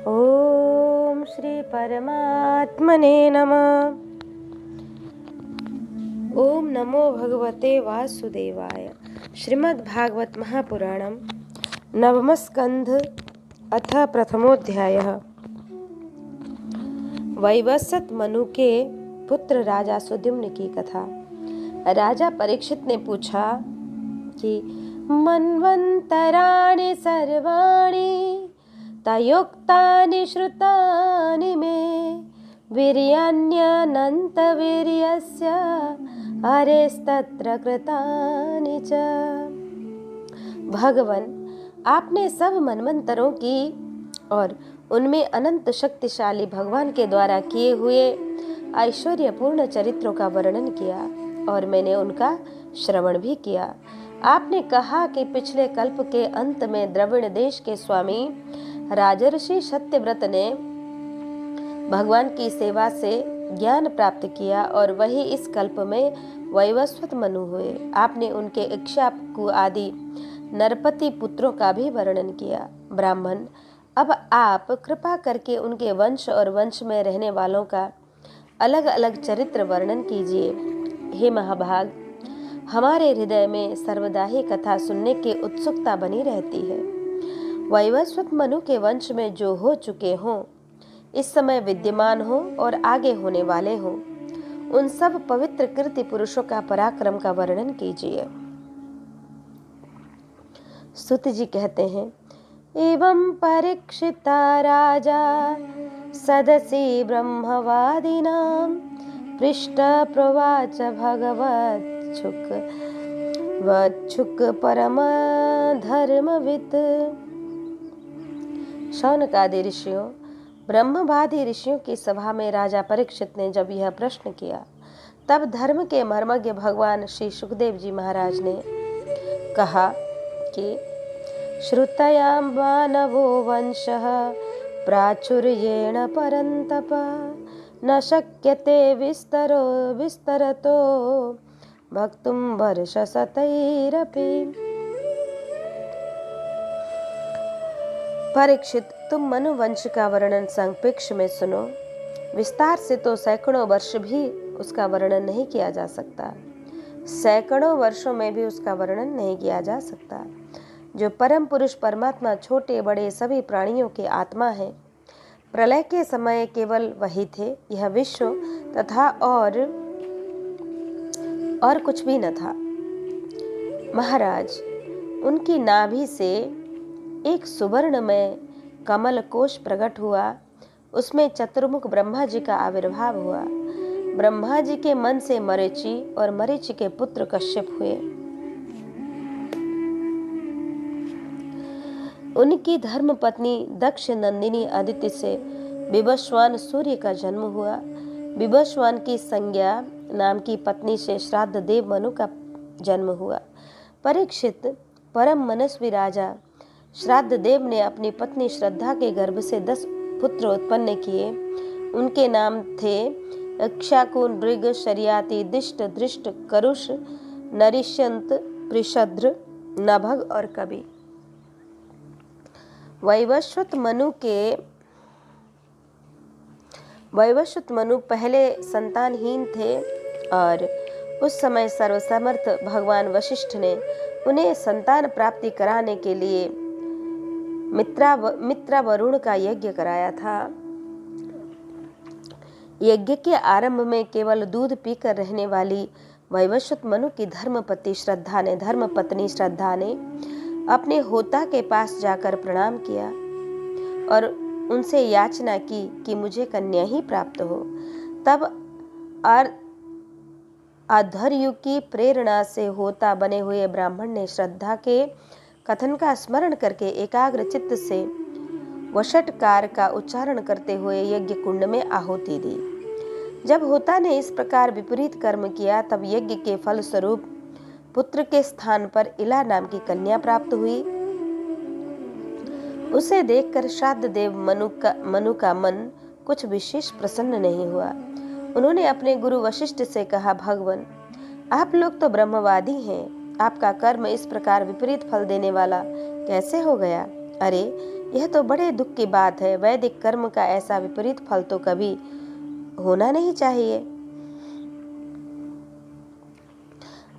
ओम श्री परमात्मने नमः। ओम नमो भगवते वासुदेवाय। श्रीमद्भागवत महापुराणम नवम स्कंध अथ प्रथमोध्यायः। वैवस्वत मनु के पुत्र राजा सुद्युम्न की कथा। राजा परीक्षित ने पूछा कि मन्वन्तराणि सर्वाणि तयोक्तानि श्रुतानि मे वीर्याण्यनन्तवीर्यस्य हरेस्तत्र कृतानि च। भगवन, आपने सब मनवंतरों की और उनमें अनंत शक्तिशाली भगवान के द्वारा किए हुए ऐश्वर्यपूर्ण चरित्रों का वर्णन किया और मैंने उनका श्रवण भी किया। आपने कहा कि पिछले कल्प के अंत में द्रविड़ देश के स्वामी राजर्षि सत्यव्रत ने भगवान की सेवा से ज्ञान प्राप्त किया और वही इस कल्प में वैवस्वत मनु हुए। आपने उनके इक्ष्वाकु आदि नरपति पुत्रों का भी वर्णन किया। ब्राह्मण, अब आप कृपा करके उनके वंश और वंश में रहने वालों का अलग अलग चरित्र वर्णन कीजिए। हे महाभाग, हमारे हृदय में सर्वदा ही कथा सुनने की उत्सुकता बनी रहती है। वैवस्वत मनु के वंश में जो हो चुके हों, इस समय विद्यमान हो और आगे होने वाले हों, उन सब पवित्र कीर्ति पुरुषों का पराक्रम का वर्णन कीजिए। सुत जी कहते हैं, एवं परीक्षिता राजा सदसि ब्रह्मवादिनां पृष्ठ प्रवाच भगवच्छुक परम धर्मवित्। शौनकादि ऋषियों, ब्रह्मवादी ऋषियों की सभा में राजा परीक्षित ने जब यह प्रश्न किया, तब धर्म के मर्मज्ञ भगवान श्री सुखदेव जी महाराज ने कहा कि श्रुतयां मानवो वंशः प्राचुर्येण परन्तप न शक्यते विस्तरतो वक्तुं वर्षशतैरपि। परीक्षित, तुम मनु वंश का वर्णन संक्षेप में सुनो। विस्तार से तो सैकड़ों वर्ष भी उसका वर्णन नहीं किया जा सकता। सैकड़ों वर्षों में भी उसका वर्णन नहीं किया जा सकता। जो परम पुरुष परमात्मा छोटे बड़े सभी प्राणियों के आत्मा है, प्रलय के समय केवल वही थे। यह विश्व तथा और कुछ भी न था। महाराज, उनकी नाभि से एक सुवर्ण में कमल कोश प्रकट हुआ। उसमें चतुर्मुख ब्रह्मा जी का आविर्भाव हुआ। ब्रह्मा जी के मन से मरीचि और मरीचि के पुत्र कश्यप हुए। उनकी धर्म पत्नी दक्ष नंदिनी आदित्य से विवस्वान सूर्य का जन्म हुआ। विवस्वान की संज्ञा नाम की पत्नी से श्राद्ध देव मनु का जन्म हुआ। परीक्षित, परम मनस्वी राजा श्राद्ध देव ने अपनी पत्नी श्रद्धा के गर्भ से 10 पुत्र उत्पन्न किए। उनके नाम थे इक्ष्वाकु, नृग, शर्याति, दिष्ट, दृष्ट, करुष, नरिष्यंत, पृषद्र, नभग और कवि। वैवस्वत मनु पहले संतानहीन थे और उस समय सर्वसमर्थ भगवान वशिष्ठ ने उन्हें संतान प्राप्ति कराने के लिए मित्रा वरुण का यज्ञ कराया था। यज्ञ के आरंभ में केवल दूध पीकर रहने वाली वैवस्वत मनु की धर्मपत्नी श्रद्धा ने अपने होता के पास जाकर प्रणाम किया और उनसे याचना की कि मुझे कन्या ही प्राप्त हो। तब अधर्यु की प्रेरणा से होता बने हुए ब्राह्मण ने श्रद्धा के कथन का स्मरण करके एकाग्र चित्त से वषटकार का उच्चारण करते हुए यज्ञ कुंड में आहुति दी। जब होता ने इस प्रकार विपरीत कर्म किया, तब यज्ञ के फल स्वरूप पुत्र के स्थान पर इला नाम की कन्या प्राप्त हुई। उसे देखकर श्राद्ध देव मनु का मन कुछ विशेष प्रसन्न नहीं हुआ। उन्होंने अपने गुरु वशिष्ठ से कहा, भगवान, आप लोग तो ब्रह्मवादी हैं, आपका कर्म इस प्रकार विपरीत फल देने वाला कैसे हो गया? अरे, यह तो बड़े दुख की बात है। वैदिक कर्म का ऐसा विपरीत फल तो कभी होना नहीं चाहिए।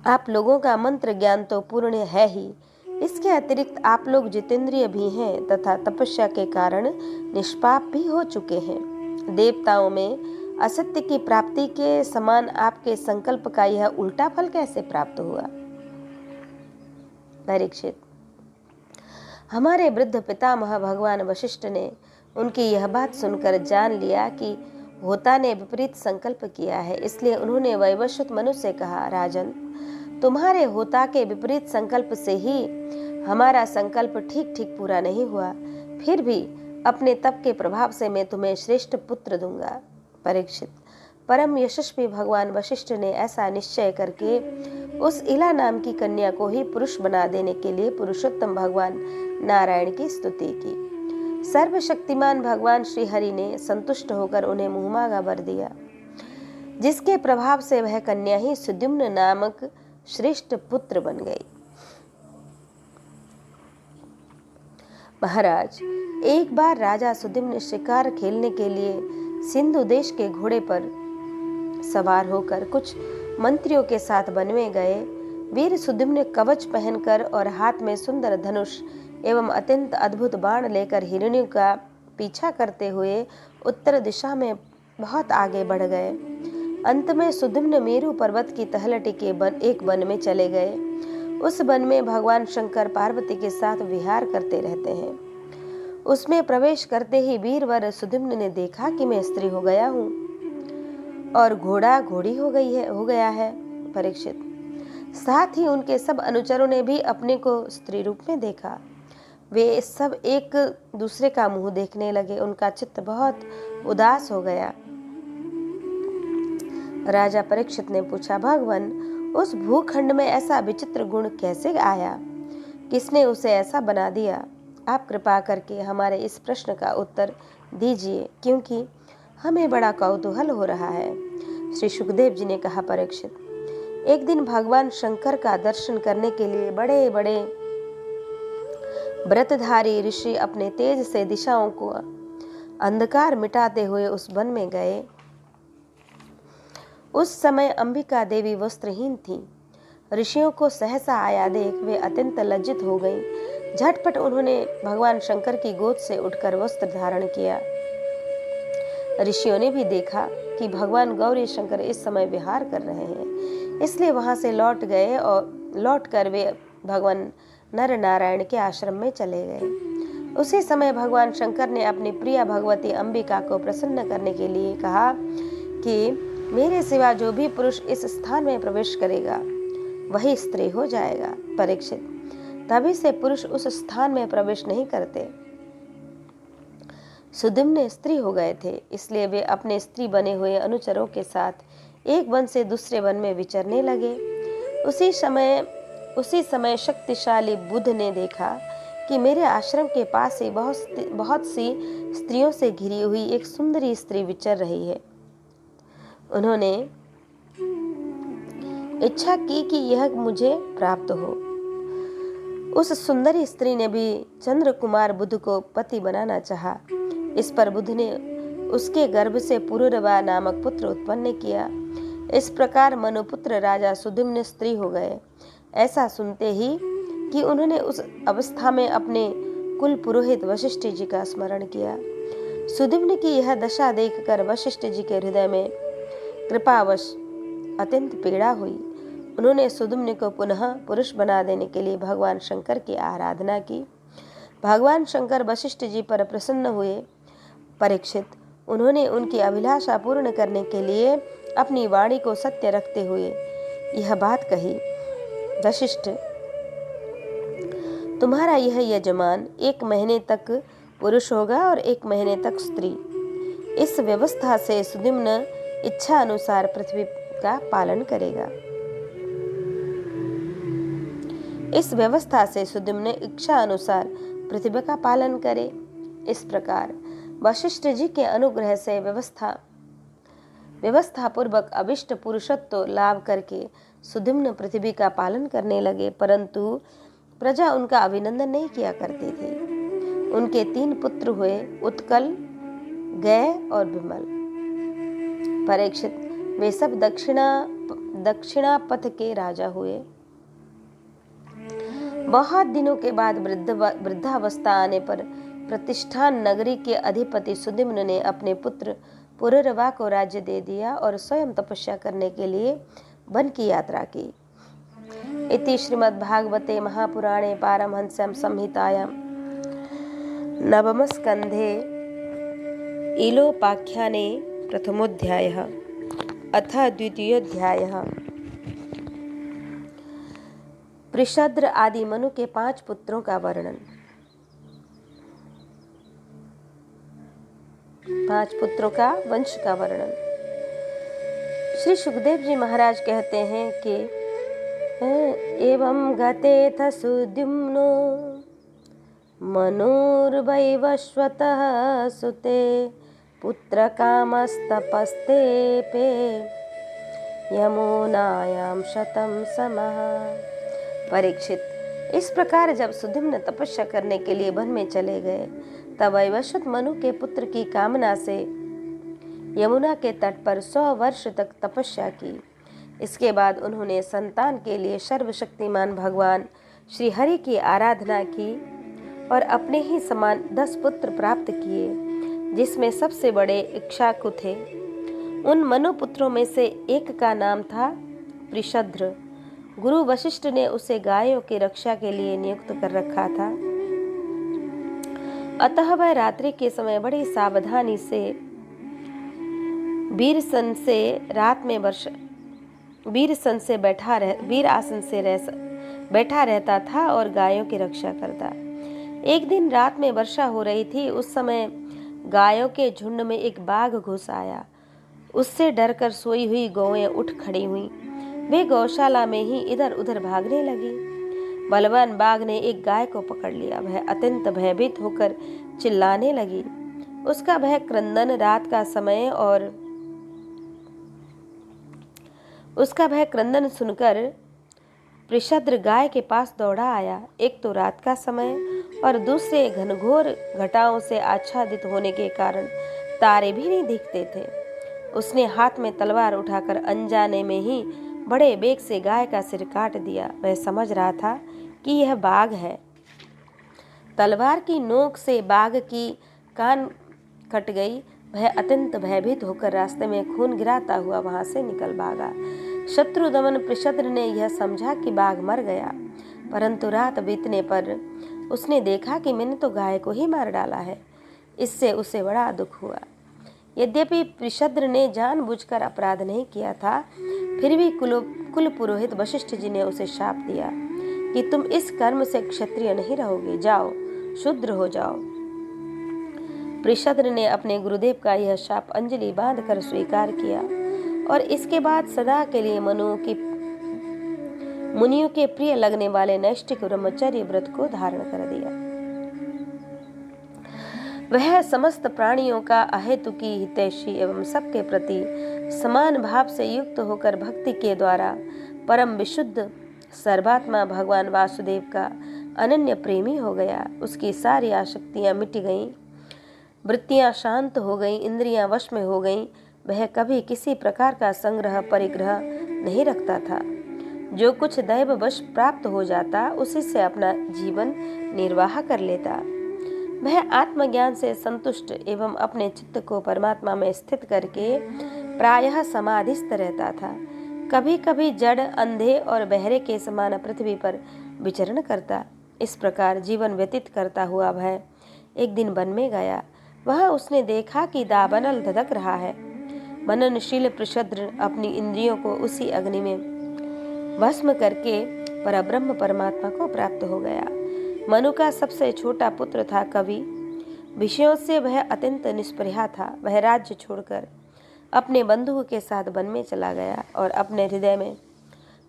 आप लोगों का मंत्र ज्ञान तो पूर्ण है ही, इसके अतिरिक्त आप लोग जितेंद्रिय भी हैं तथा तपस्या के कारण निष्पाप भी हो चुके हैं। देवताओं में असत्य की प्राप्ति के समान आपके संकल्प का यह उल्टा फल कैसे प्राप्त हुआ? परीक्षित, हमारे वृद्ध पितामह भगवान वशिष्ठ ने उनकी यह बात सुनकर जान लिया कि होता ने विपरीत संकल्प किया है, इसलिए उन्होंने वैवस्वत मनु से कहा, राजन, तुम्हारे होता के विपरीत संकल्प से ही हमारा संकल्प ठीक ठीक पूरा नहीं हुआ, फिर भी अपने तप के प्रभाव से मैं तुम्हें श्रेष्ठ पुत्र दूंगा। परीक्षित, परम यशस्वी भगवान वशिष्ठ ने ऐसा निश्चय करके उस इला नाम की कन्या को ही पुरुष बना देने के लिए पुरुषोत्तम भगवान नारायण की स्तुति की। सर्वशक्तिमान भगवान श्री हरि ने संतुष्ट होकर उन्हें मुहमागा वर दिया, जिसके प्रभाव से वह कन्या ही सुद्युम्न नामक श्रेष्ठ पुत्र बन गई। महाराज, एक बार राजा सुद्युम्न शिकार खेलने के लिए सिंधु देश के घोड़े पर सवार होकर कुछ मंत्रियों के साथ वन में गए। वीर सुद्युम्न कवच पहनकर और हाथ में सुंदर धनुष एवं अत्यंत अद्भुत बाण लेकर हिरण्यों का पीछा करते हुए उत्तर दिशा में बहुत आगे बढ़ गए। अंत में सुद्युम्न मेरु पर्वत की तलहटी के एक वन में चले गए। उस वन में भगवान शंकर पार्वती के साथ विहार करते रहते हैं। उसमें प्रवेश करते ही वीरवर सुद्युम्न ने देखा कि मैं स्त्री हो गया हूँ और घोड़ा घोड़ी हो गया है। परीक्षित, साथ ही उनके सब अनुचरों ने भी अपने को स्त्री रूप में देखा। वे सब एक दूसरे का मुंह देखने लगे। उनका चित्त बहुत उदास हो गया। राजा परीक्षित ने पूछा, भगवान, उस भूखंड में ऐसा विचित्र गुण कैसे आया? किसने उसे ऐसा बना दिया? आप कृपा करके हमारे इस प्रश्न का उत्तर दीजिए, क्योंकि हमें बड़ा कौतूहल हो रहा है। श्री सुखदेव जी ने कहा, परीक्षित, एक दिन भगवान शंकर का दर्शन करने के लिए बड़े बड़े व्रतधारी ऋषि अपने तेज से दिशाओं को अंधकार मिटाते हुए उस वन में गए। उस समय अंबिका देवी वस्त्रहीन थी। ऋषियों को सहसा आया देख वे अत्यंत लज्जित हो गईं। झटपट उन्होंने भगवान शंकर की गोद से उठकर वस्त्र धारण किया। ऋषियों ने भी देखा कि भगवान गौरी शंकर इस समय विहार कर रहे हैं, इसलिए वहां से लौट कर वे भगवान नर नारायण के आश्रम में चले गए। उसी समय भगवान शंकर ने अपनी प्रिय भगवती अंबिका को प्रसन्न करने के लिए कहा कि मेरे सिवा जो भी पुरुष इस स्थान में प्रवेश करेगा वही स्त्री हो जाएगा। परीक्षित, तभी से पुरुष उस स्थान में प्रवेश नहीं करते। सुद्युम्न स्त्री हो गए थे, इसलिए वे अपने स्त्री बने हुए अनुचरों के साथ एक वन से दूसरे वन में विचरने लगे। उसी समय शक्तिशाली बुध ने देखा कि मेरे आश्रम के पास ही बहुत सी स्त्रियों से घिरी हुई एक सुंदरी स्त्री विचर रही है। उन्होंने इच्छा की कि यह मुझे प्राप्त हो। उस सुंदरी स्त्री ने भी चंद्र कुमार बुध को पति बनाना चाहा। इस पर बुध ने उसके गर्भ से पुरुरवा नामक पुत्र उत्पन्न किया। इस प्रकार मनुपुत्र राजा सुद्युम्न स्त्री हो गए। ऐसा सुनते ही कि उन्होंने उस अवस्था में अपने कुल पुरोहित वशिष्ठ जी का स्मरण किया। सुद्युम्न की यह दशा देखकर वशिष्ठ जी के हृदय में कृपावश अत्यंत पीड़ा हुई। उन्होंने सुद्युम्न को पुनः पुरुष बना देने के लिए भगवान शंकर की आराधना की। भगवान शंकर वशिष्ठ जी पर प्रसन्न हुए। परीक्षित, उन्होंने उनकी अभिलाषा पूर्ण करने के लिए अपनी वाणी को सत्य रखते हुए यह बात कही, वशिष्ठ, तुम्हारा यह यजमान 1 महीने तक पुरुष होगा और 1 महीने तक स्त्री। इस व्यवस्था से सुद्युम्न इच्छा अनुसार पृथ्वी का पालन करेगा। इस व्यवस्था से सुद्युम्न इच्छा अनुसार पृथ्वी का पालन करे। इस प्रकार वशिष्ठ जी के अनुग्रह से व्यवस्था पूर्वक अभिष्ट पुरुषत्व लाभ करके सुद्युम्न पृथ्वी का पालन करने लगे, परंतु प्रजा उनका अभिनंदन नहीं किया करती थी। उनके 3 पुत्र हुए, उत्कल, गय और विमल। परीक्षित, वे सब दक्षिणा पथ के राजा हुए। बहुत दिनों के बाद वृद्धावस्था आने पर प्रतिष्ठान नगरी के अधिपति सुदिम्न ने अपने पुत्र पुरुरवा को राज्य दे दिया और स्वयं तपस्या करने के लिए वन की यात्रा की। इति श्रीमद्भागवते महापुराणे पारमहंस्यां संहितायां नवमस्कन्धे ईलोपाख्याने प्रथमोऽध्यायः अथ द्वितीयोऽध्यायः। पृषद्र आदि मनु के 5 पुत्रों का वर्णन। 5 पुत्रों का वंश का वर्णन। श्री सुखदेव जी महाराज कहते हैं कि एवं गतेथ सुद्युम्नो मनुर्वैवस्वतः सुते पुत्र कामस्तपस्तेपे यमुनायां शतं समः। परीक्षित, इस प्रकार जब सुद्युम्न तपस्या करने के लिए वन में चले गए, तब वैवस्वत मनु के पुत्र की कामना से यमुना के तट पर 100 वर्ष तक तपस्या की। इसके बाद उन्होंने संतान के लिए सर्वशक्तिमान भगवान श्री हरि की आराधना की और अपने ही समान 10 पुत्र प्राप्त किए, जिसमें सबसे बड़े इक्ष्वाकु थे। उन मनु पुत्रों में से एक का नाम था पृषद्र। गुरु वशिष्ठ ने उसे गायों की रक्षा के लिए नियुक्त कर रखा था। अतः वह रात्रि के समय बड़ी सावधानी से वीर आसन से बैठा रहता था और गायों की रक्षा करता। एक दिन रात में वर्षा हो रही थी। उस समय गायों के झुंड में एक बाघ घुस आया। उससे डरकर सोई हुई गौएं उठ खड़ी हुईं। वे गौशाला में ही इधर उधर भागने लगी। बलवान बाघ ने एक गाय को पकड़ लिया। वह अत्यंत भयभीत होकर चिल्लाने लगी। उसका भय क्रंदन रात का समय और उसका भय क्रंदन सुनकर पृषद्र गाय के पास दौड़ा आया। एक तो रात का समय और दूसरे घनघोर घटाओं से आच्छादित होने के कारण तारे भी नहीं दिखते थे। उसने हाथ में तलवार उठाकर अनजाने में ही बड़े वेग से गाय का सिर काट दिया। वह समझ रहा था कि यह बाघ है। तलवार की नोक से बाघ की कान कट गई। वह अत्यंत भयभीत होकर रास्ते में खून गिराता हुआ वहां से निकल भागा। शत्रुदमन पृषद्र ने यह समझा कि बाघ मर गया, परंतु रात बीतने पर उसने देखा कि मैंने तो गाय को ही मार डाला है। इससे उसे बड़ा दुख हुआ। यद्यपि पृषद्र ने जानबूझकर अपराध नहीं किया था, फिर भी कुल पुरोहित वशिष्ठ जी ने उसे शाप दिया कि तुम इस कर्म से क्षत्रिय नहीं रहोगे, जाओ शूद्र हो जाओ। पृषद्र ने अपने गुरुदेव का यह शाप अंजलि बांधकर स्वीकार किया और इसके बाद सदा के लिए मुनियों के प्रिय लगने वाले नैष्ठिक ब्रह्मचर्य व्रत को धारण कर दिया। वह समस्त प्राणियों का अहेतुकी हितैषी एवं सबके प्रति समान भाव से युक्त होकर भक्ति के द्वारा परम विशुद्ध सर्वात्मा भगवान वासुदेव का अनन्य प्रेमी हो गया। उसकी सारी आसक्तियां मिट गईं, वृत्तियां शांत हो गईं, इंद्रियां वश में हो गईं। वह कभी किसी प्रकार का संग्रह परिग्रह नहीं रखता था। जो कुछ दैववश प्राप्त हो जाता उसी से अपना जीवन निर्वाह कर लेता। वह आत्मज्ञान से संतुष्ट एवं अपने चित्त को परमात्मा में स्थित करके प्रायः समाधिस्थ रहता था। कभी कभी जड़, अंधे और बहरे के समान पृथ्वी पर विचरण करता। इस प्रकार जीवन व्यतीत करता हुआ वह एक दिन वन में गया। वहाँ उसने देखा कि दावानल धधक रहा है। मननशील पृषद्र अपनी इंद्रियों को उसी अग्नि में भस्म करके परब्रह्म परमात्मा को प्राप्त हो गया। मनु का सबसे छोटा पुत्र था कवि। विषयों से वह अत्यंत निष्प्रया था। वह राज्य छोड़कर अपने बंधुओं के साथ वन में चला गया और अपने हृदय में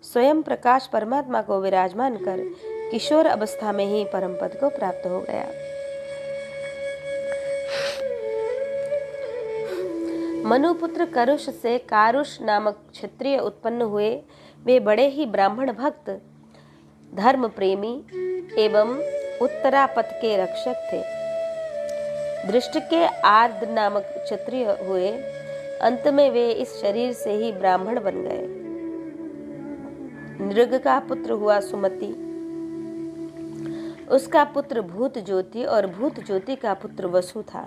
स्वयं प्रकाश परमात्मा को विराजमान कर किशोर अवस्था में ही परम पद को प्राप्त हो गया। मनुपुत्र करुष से कारुष नामक क्षत्रिय उत्पन्न हुए। वे बड़े ही ब्राह्मण भक्त, धर्म प्रेमी एवं उत्तरापथ के रक्षक थे। दृष्ट के आर्द्र नामक क्षत्रिय हुए। अंत में वे इस शरीर से ही ब्राह्मण बन गए। नृग का पुत्र हुआ सुमति, उसका पुत्र भूत ज्योति और भूत ज्योति का पुत्र वसु था।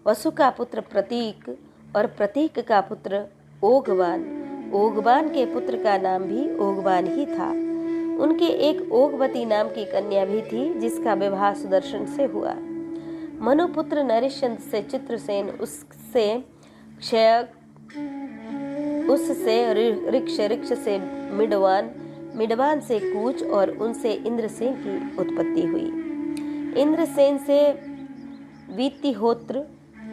वसु का पुत्र प्रतीक और प्रतीक का पुत्र ओघवान, ओघवान के पुत्र का नाम भी ओघवान ही था। उनके एक ओघवती नाम की कन्या भी थी, जिसका विवाह सुदर्शन से हुआ। मनुपुत्र नरिश्चंद से चित्रसेन, उससे क्षय, उससे ऋक्ष, ऋक्ष से मिडवान, मिडवान से कूच और उनसे इंद्रसेन की उत्पत्ति हुई। इंद्रसेन से वीतिहोत्र,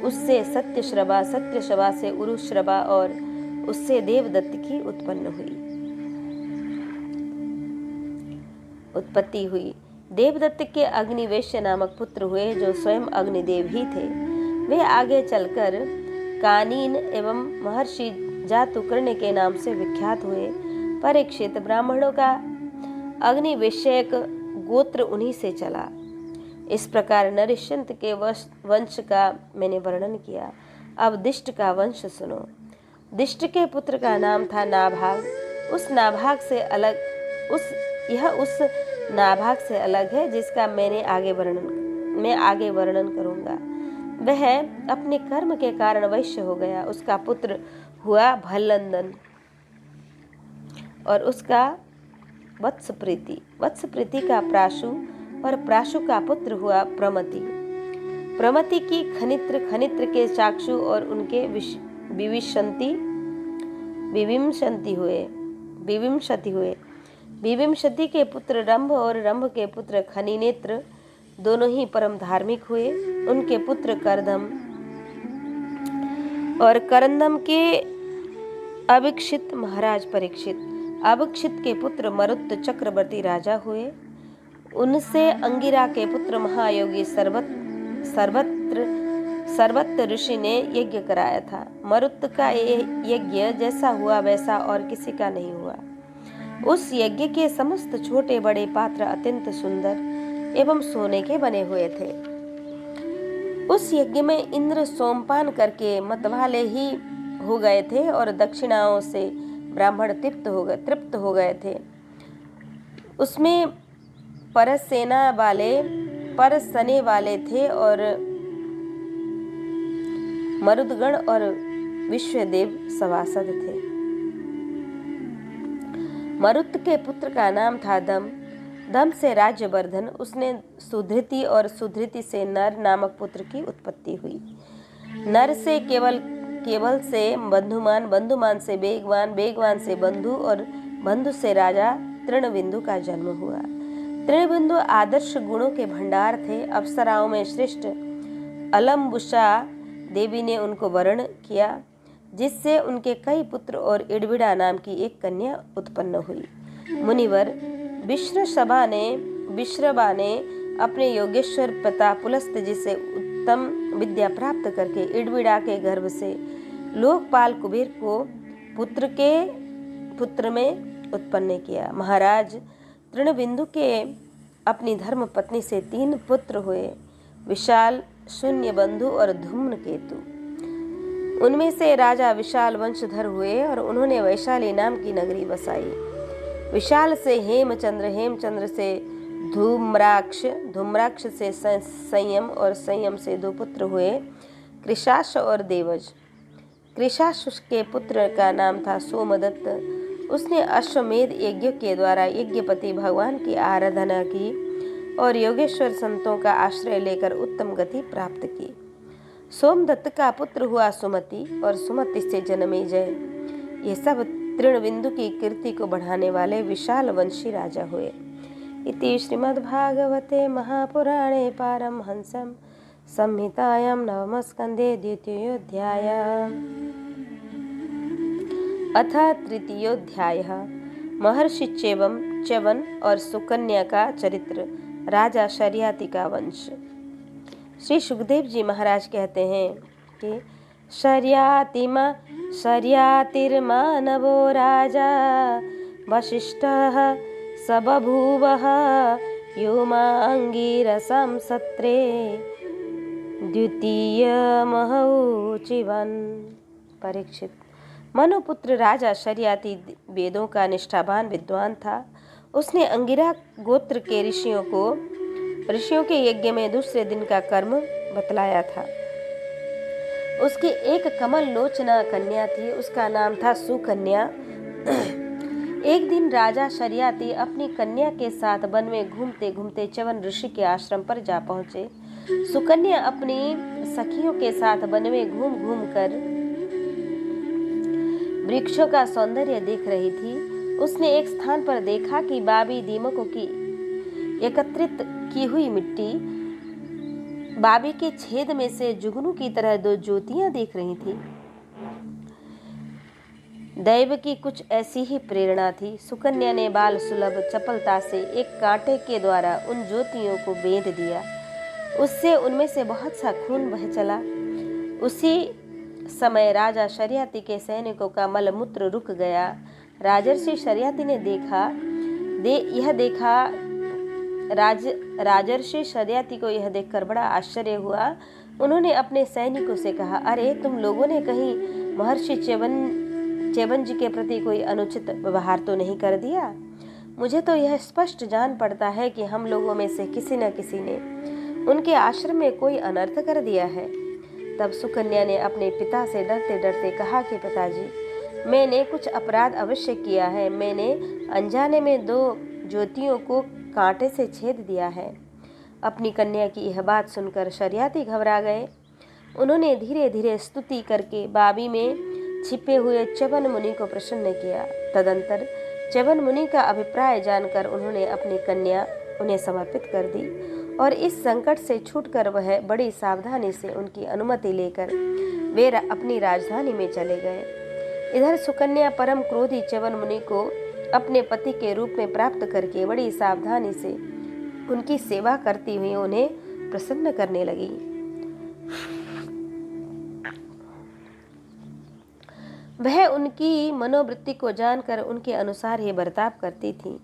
उससे सत्यश्रवा, सत्यश्रवा से उरुश्रवा और उससे देवदत्त की उत्पत्ति हुई। देवदत्त के अग्निवेश्य नामक पुत्र हुए, जो स्वयं अग्निदेव ही थे। वे आगे चलकर कानीन एवं महर्षि जातुकर्ण के नाम से विख्यात हुए। परीक्षित, ब्राह्मणों का अग्निवेश्यक गोत्र उन्हीं से चला। इस प्रकार नरिश्चंद के वंश का मैंने वर्णन किया। अब दिष्ट का वंश सुनो। दिष्ट के पुत्र का नाम था नाभाग। उस नाभाग से अलग उस नाभाग से अलग है, जिसका मैं आगे वर्णन करूंगा। वह अपने कर्म के कारण वैश्य हो गया। उसका पुत्र हुआ भल्लंदन और उसका वत्सप्रीति, वत्सप्रीति का प्राशु और प्राशु का पुत्र हुआ प्रमति। प्रमति की खनित्र, खनित्र के चाक्षु और उनके विविंशति हुए। विविंशति के पुत्र रंभ और रंभ के पुत्र खनिनेत्र, दोनों ही परम धार्मिक हुए। उनके पुत्र करदम और करंदम के अभिक्षित महाराज परीक्षित। अभिक्षित के पुत्र मरुत चक्रवर्ती राजा हुए। उनसे अंगिरा के पुत्र महायोगी सर्वत्र ऋषि ने यज्ञ कराया था। मरुत का यज्ञ जैसा हुआ वैसा और किसी का नहीं हुआ। उस यज्ञ के समस्त छोटे बड़े पात्र अत्यंत सुंदर एवं सोने के बने हुए थे। उस यज्ञ में इंद्र सोमपान करके मतवाले ही हो गए थे और दक्षिणाओं से ब्राह्मण तृप्त हो गए थे। उसमें परसने वाले थे और मरुदगण और विश्वदेव सभासद थे। मरुत के पुत्र का नाम था दम। दम से राज्यवर्धन, उसने सुधृति और सुधृति से नर नामक पुत्र की उत्पत्ति हुई। नर से केवल से बंधुमान, बंधुमान से बेगवान, बेगवान से बंधु और बंधु से राजा तृणबिंदु का जन्म हुआ। तृणबिंदु आदर्श गुणों के भंडार थे। अप्सराओं में श्रेष्ठ अलम्बुषा देवी ने उनको वर्ण किया, जिससे उनके कई पुत्र और इडविड़ा नाम की एक कन्या उत्पन्न हुई। मुनिवर विश्रवा ने अपने योगेश्वर पिता पुलस्त्य से उत्तम विद्या प्राप्त करके इडविड़ा के गर्भ से लोकपाल कुबेर को पुत्र में उत्पन्न किया। महाराज तृणबिंदु के अपनी धर्म पत्नी से 3 पुत्र हुए, विशाल, शून्य बंधु और धूम्रकेतु। उनमें से राजा विशाल वंशधर हुए और उन्होंने वैशाली नाम की नगरी बसाई। विशाल से हेमचंद्र, हेमचंद्र से धूम्राक्ष, धूम्राक्ष से संयम और संयम से 2 पुत्र हुए, कृशाश और देवज। कृशाश के पुत्र का नाम था सोमदत्त। उसने अश्वमेध यज्ञ के द्वारा यज्ञपति भगवान की आराधना की और योगेश्वर संतों का आश्रय लेकर उत्तम गति प्राप्त की। सोमदत्त का पुत्र हुआ सुमति और सुमति से जन्मेजय। ये सब तृणबिंदु की कीर्ति को बढ़ाने वाले विशाल वंशी राजा हुए। इति श्रीमद्भागवते महापुराणे पारमहंसं संहितायां नवमस्कन्धे द्वितीयोऽध्यायः। अथ तृतीयोऽध्यायः। महर्षि च्यवन और सुकन्या का चरित्र। राजा शर्याति का वंश। श्री सुखदेव जी महाराज कहते हैं कि शर्यातिर्मानवो राजा वसिष्ठः स बभूवः योमाङ्गिरसं सत्रे द्वितीय महौचिवन। परीक्षित, मनुपुत्र राजा शर्याति वेदों का निष्ठावान विद्वान था। उसने अंगिरा गोत्र के ऋषियों के यज्ञ में दूसरे दिन का कर्म बतलाया था। उसकी एक कमल लोचना कन्या थी, उसका नाम था सुकन्या। एक दिन राजा शर्याति अपनी कन्या के साथ वन में घूमते घूमते च्यवन ऋषि के आश्रम पर जा पहुंचे। सुकन्या अपनी सखियों के साथ वन में घूम घूम कर वृक्षों का सौंदर्य देख रही थी। उसने एक स्थान पर देखा कि बाबी दीमकों की एकत्रित की हुई मिट्टी बाबी के छेद में से जुगनू की तरह दो ज्योतियां दिख रही थी। दैव की कुछ ऐसी ही प्रेरणा थी। सुकन्या ने बाल सुलभ चपलता से एक कांटे के द्वारा उन ज्योतियों को बेध दिया। उससे उनमें से बहुत सा खून बह चला। उसी समय राजा शर्याति के सैनिकों का मलमूत्र रुक गया। राजर्षि शर्याति ने राजर्षि शर्याति को यह देखकर बड़ा आश्चर्य हुआ। उन्होंने अपने सैनिकों से कहा, अरे तुम लोगों ने कहीं महर्षि च्यवन जी के प्रति कोई अनुचित व्यवहार तो नहीं कर दिया? मुझे तो यह स्पष्ट जान पड़ता है कि हम लोगों में से किसी न किसी ने उनके आश्रम में कोई अनर्थ कर दिया है। तब सुकन्या ने अपने पिता से डरते डरते कहा कि पिताजी, मैंने कुछ अपराध अवश्य किया है। मैंने अनजाने में दो ज्योतियों को कांटे से छेद दिया है। अपनी कन्या की यह बात सुनकर शर्याति घबरा गए। उन्होंने धीरे धीरे स्तुति करके बाबी में छिपे हुए च्यवन मुनि को प्रसन्न किया। तदंतर च्यवन मुनि का अभिप्राय जानकर उन्होंने अपनी कन्या उन्हें समर्पित कर दी और इस संकट से छूटकर वह बड़ी सावधानी से उनकी अनुमति लेकर वे अपनी राजधानी में चले गए। इधर सुकन्या परम क्रोधी च्यवन मुनि को अपने पति के रूप में प्राप्त करके बड़ी सावधानी से उनकी सेवा करती हुई उन्हें प्रसन्न करने लगी। वह उनकी मनोवृत्ति को जानकर उनके अनुसार ही बर्ताव करती थी।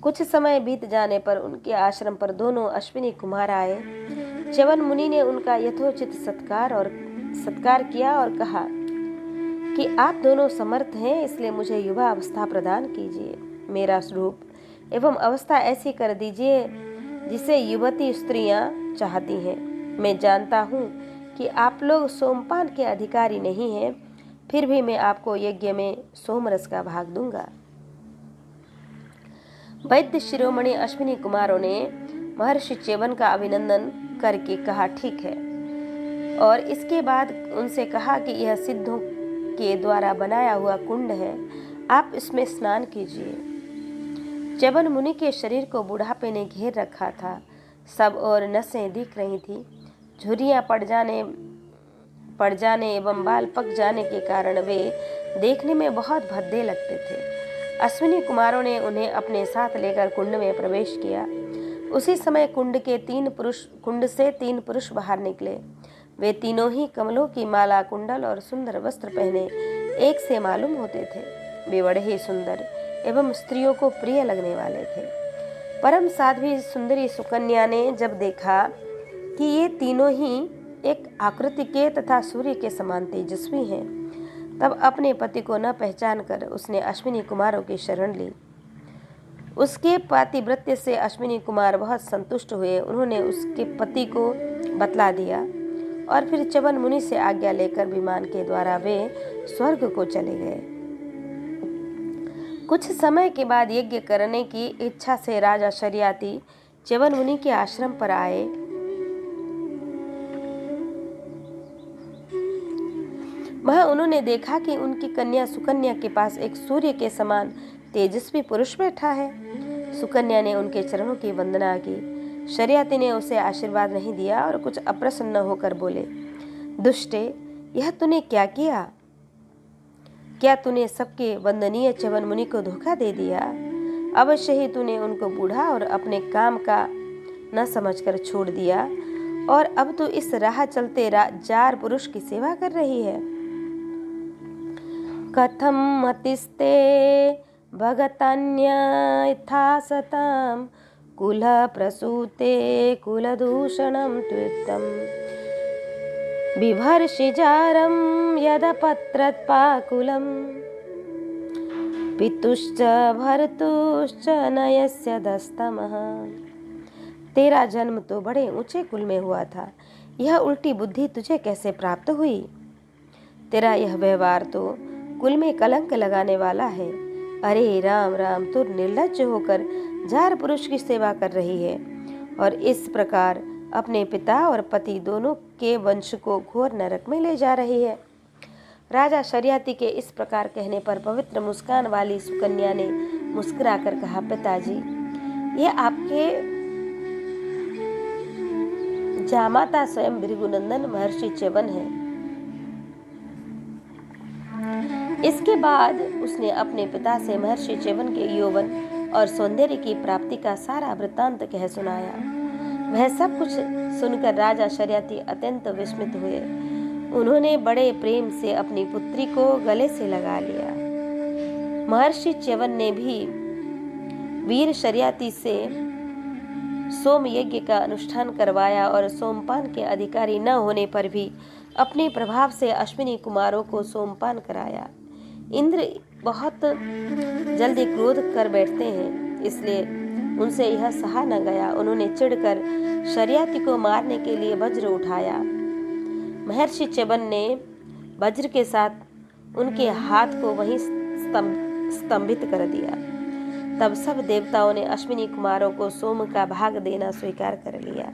कुछ समय बीत जाने पर उनके आश्रम पर दोनों अश्विनी कुमार आए। च्यवन मुनि ने उनका यथोचित सत्कार किया और कहा कि आप दोनों समर्थ हैं, इसलिए मुझे युवा अवस्था प्रदान कीजिए। मेरा रूप एवं अवस्था ऐसी कर दीजिए जिसे युवती स्त्रियां चाहती हैं। मैं जानता हूँ कि आप लोग सोमपान के अधिकारी नहीं हैं, फिर भी मैं आपको यज्ञ में सोमरस का भाग दूंगा। वैद्य शिरोमणि अश्विनी कुमारों ने महर्षि च्यवन का अभिनंदन करके कहा, ठीक है, और इसके बाद उनसे कहा कि यह सिद्धों के द्वारा बनाया हुआ कुंड है, आप इसमें स्नान कीजिए। च्यवन मुनि के शरीर को बुढ़ापे ने घेर रखा था। सब और नसें दिख रही थी। झुर्रियां पड़ जाने एवं बाल पक जाने के कारण वे देखने में बहुत भद्दे लगते थे। अश्विनी कुमारों ने उन्हें अपने साथ लेकर कुंड में प्रवेश किया। उसी समय कुंड से तीन पुरुष बाहर निकले। वे तीनों ही कमलों की माला, कुंडल और सुंदर वस्त्र पहने एक से मालूम होते थे। वे बड़े ही सुंदर एवं स्त्रियों को प्रिय लगने वाले थे। परम साध्वी सुंदरी सुकन्या ने जब देखा कि ये तीनों ही एक आकृति के तथा सूर्य के समान तेजस्वी हैं, तब अपने पति को न पहचान कर उसने अश्विनी कुमारों की शरण ली। उसके पातिव्रत्य से अश्विनी कुमार बहुत संतुष्ट हुए। उन्होंने उसके पति को बतला दिया और फिर च्यवन मुनि से आज्ञा लेकर विमान के द्वारा वे स्वर्ग को चले गए। कुछ समय के बाद यज्ञ करने की इच्छा से राजा शर्याति च्यवन मुनि के आश्रम पर आए। वह उन्होंने देखा कि उनकी कन्या सुकन्या के पास एक सूर्य के समान तेजस्वी पुरुष बैठा है। सुकन्या ने उनके चरणों की वंदना की। शर्याति ने उसे आशीर्वाद नहीं दिया और कुछ अप्रसन्न होकर बोले, दुष्टे, यह तूने क्या किया? क्या तूने सबके वंदनीय च्यवन मुनि को धोखा दे दिया? अवश्य ही तूने उनको बूढ़ा और अपने काम का न समझकर छोड़ दिया और अब तू इस राह चलते जार पुरुष की सेवा कर रही है। कथम मतिस्ते भगतन्य यथा सताम कुल प्रसूते कुलदूषणम त्वित्तम बिभर्षिजारं यदपत्रत्पाकुलं पितुश्च भर्तुश्च नयस्य दस्तमः। तेरा जन्म तो बड़े ऊंचे कुल में हुआ था, यह उल्टी बुद्धि तुझे कैसे प्राप्त हुई? तेरा यह व्यवहार तो कुल में कलंक लगाने वाला है। अरे राम राम, तू निर्लज्ज होकर जार पुरुष की सेवा कर रही है और इस प्रकार अपने पिता और पति दोनों के वंश को घोर नरक में ले जा रही है। राजा शर्याती के इस प्रकार कहने पर पवित्र मुस्कान वाली सुकन्या ने मुस्कुराकर कहा, पिताजी, यह आपके जामाता स्वयं भृगुनंदन महर्षि च्यवन है। इसके बाद उसने अपने पिता से महर्षि च्यवन के यौवन और सौंदर्य की प्राप्ति का सारा वृत्तांत कह सुनाया। वह सब कुछ सुनकर राजा शर्याती अत्यंत विस्मित हुए। उन्होंने बड़े प्रेम से अपनी पुत्री को गले से लगा लिया। महर्षि च्यवन ने भी वीर शर्याती से सोम यज्ञ का अनुष्ठान करवाया और सोमपान के अधिकारी न होने पर भी अपने प्रभाव से अश्विनी कुमारों को सोमपान कराया। इंद्र बहुत जल्दी क्रोध कर बैठते हैं, इसलिए उनसे यह सहा न गया। उन्होंने चिढ़कर शर्याती को मारने के लिए वज्र उठाया। महर्षि च्यवन ने वज्र के साथ उनके हाथ को वहीं स्तंभित कर दिया। तब सब देवताओं ने अश्विनी कुमारों को सोम का भाग देना स्वीकार कर लिया।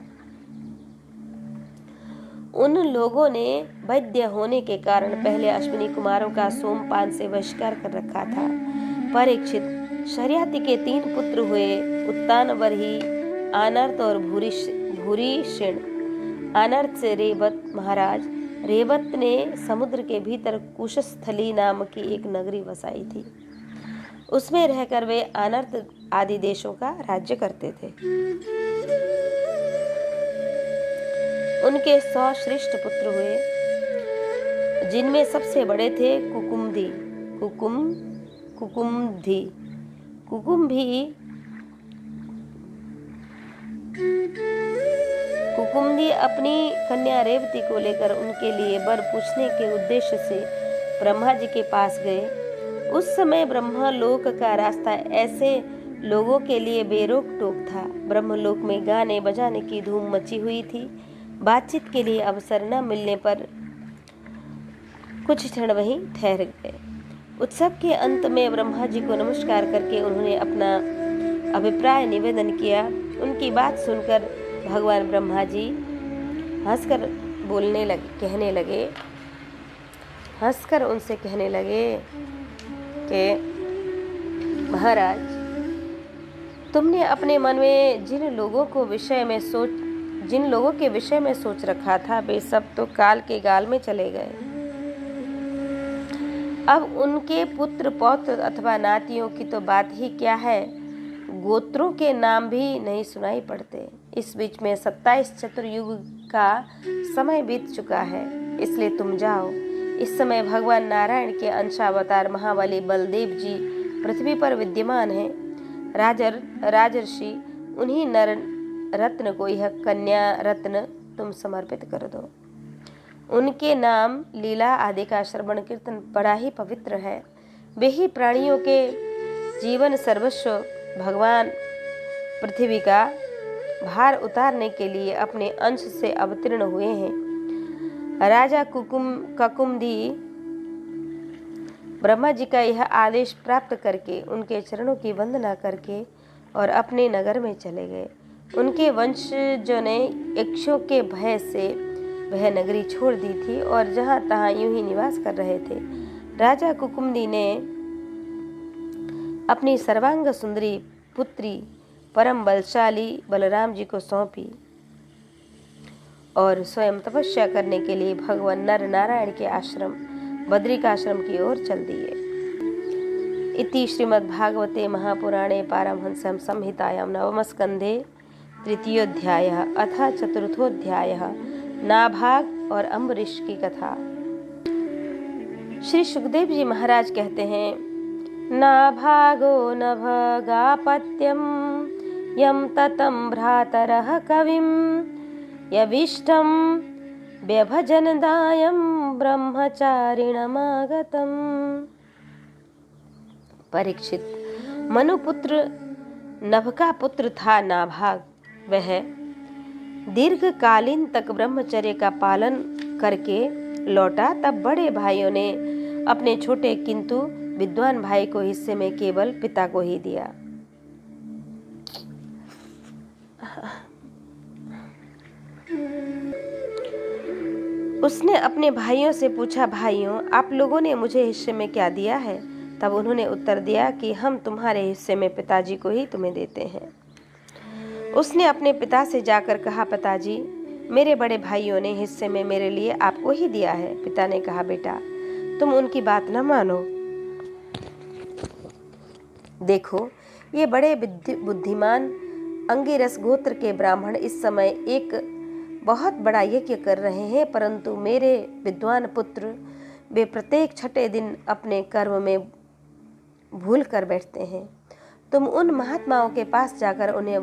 उन लोगों ने वैद्य होने के कारण पहले अश्विनी कुमारों का सोमपान से बहिष्कार कर रखा था। परीक्षित, शर्याती के 3 पुत्र हुए, उत्तानवर्ही, आनर्त और भूरिषिण। आनर्त से रेवत महाराज। रेवत ने समुद्र के भीतर कुशस्थली नाम की एक नगरी बसाई थी। उसमें रहकर वे आनर्त आदि देशों का राज्य करते थे। उनके 100 श्रेष्ठ पुत्र हुए, जिनमें सबसे बड़े थे कुकुमधी अपनी कन्या रेवती को लेकर उनके लिए वर पूछने के उद्देश्य से ब्रह्मा जी के पास गए। उस समय ब्रह्मलोक का रास्ता ऐसे लोगों के लिए बेरोक टोक था। ब्रह्मलोक में गाने बजाने की धूम मची हुई थी। बातचीत के लिए अवसर न मिलने पर कुछ क्षण वहीं ठहर गए। उत्सव के अंत में ब्रह्मा जी को नमस्कार करके उन्होंने अपना अभिप्राय निवेदन किया। उनकी बात सुनकर भगवान ब्रह्मा जी हंसकर उनसे कहने लगे कि महाराज, तुमने अपने मन में जिन लोगों के विषय में सोच रखा था, वे सब तो काल के गाल में चले गए। अब उनके पुत्र पौत्र अथवा नातियों की तो बात ही क्या है, गोत्रों के नाम भी नहीं सुनाई पड़ते। इस बीच में 27 चतुर्युग का समय बीत चुका है, इसलिए तुम जाओ। इस समय भगवान नारायण के अंशावतार महाबली बलदेव जी पृथ्वी पर विद्यमान हैं। राजर्षि उन्हीं नर रत्न को यह कन्या रत्न तुम समर्पित कर दो। उनके नाम लीला आदि का श्रवण कीर्तन बड़ा ही पवित्र है। वे ही प्राणियों के जीवन सर्वस्व भगवान पृथ्वी का भार उतारने के लिए अपने अंश से अवतीर्ण हुए हैं। राजा ककुमधी ब्रह्मा जी का यह आदेश प्राप्त करके उनके चरणों की वंदना करके और अपने नगर में चले गए। उनके वंशजों ने यक्षों के भय से वह नगरी छोड़ दी थी और जहाँ तहाँ यूं ही निवास कर रहे थे। राजा कुकुमदी ने अपनी सर्वांग सुंदरी पुत्री परम बलशाली बलराम जी को सौंपी और स्वयं तपस्या करने के लिए भगवान नर नारायण के आश्रम बद्रिकाश्रम की ओर चल दिए। इति श्रीमद्भागवते महापुराणे पारमहंस्यां संहितायां नवमस्कंधे तृतीयोऽध्यायः अथ चतुर्थोऽध्यायः नाभाग और अम्बरीश की कथा। श्री सुखदेव जी महाराज कहते हैं, नाभागो नभगापत्यं यं ततं भ्रातरः कविं यविष्टं व्यभजनदायं ब्रह्मचारिणमागतम्। परीक्षित, मनुपुत्र नभ का पुत्र था नाभाग। वह दीर्घकालीन तक ब्रह्मचर्य का पालन करके लौटा। तब बड़े भाइयों ने अपने छोटे किंतु विद्वान भाई को हिस्से में केवल पिता को ही दिया। उसने अपने भाइयों से पूछा, भाइयों, आप लोगों ने मुझे हिस्से में क्या दिया है? तब उन्होंने उत्तर दिया कि हम तुम्हारे हिस्से में पिताजी को ही तुम्हें देते हैं। उसने अपने पिता से जाकर कहा, पिताजी, मेरे बड़े भाइयों ने हिस्से में मेरे लिए आपको ही दिया है। पिता ने कहा, बेटा, तुम उनकी बात न मानो। देखो, ये बड़े बुद्धिमान अंगिरस गोत्र के ब्राह्मण इस समय एक बहुत बड़ा यज्ञ कर रहे हैं, परंतु मेरे विद्वान पुत्र वे प्रत्येक छठे दिन अपने कर्म में भूल कर बैठते हैं। तुम उन महात्माओं के पास जाकर उन्हें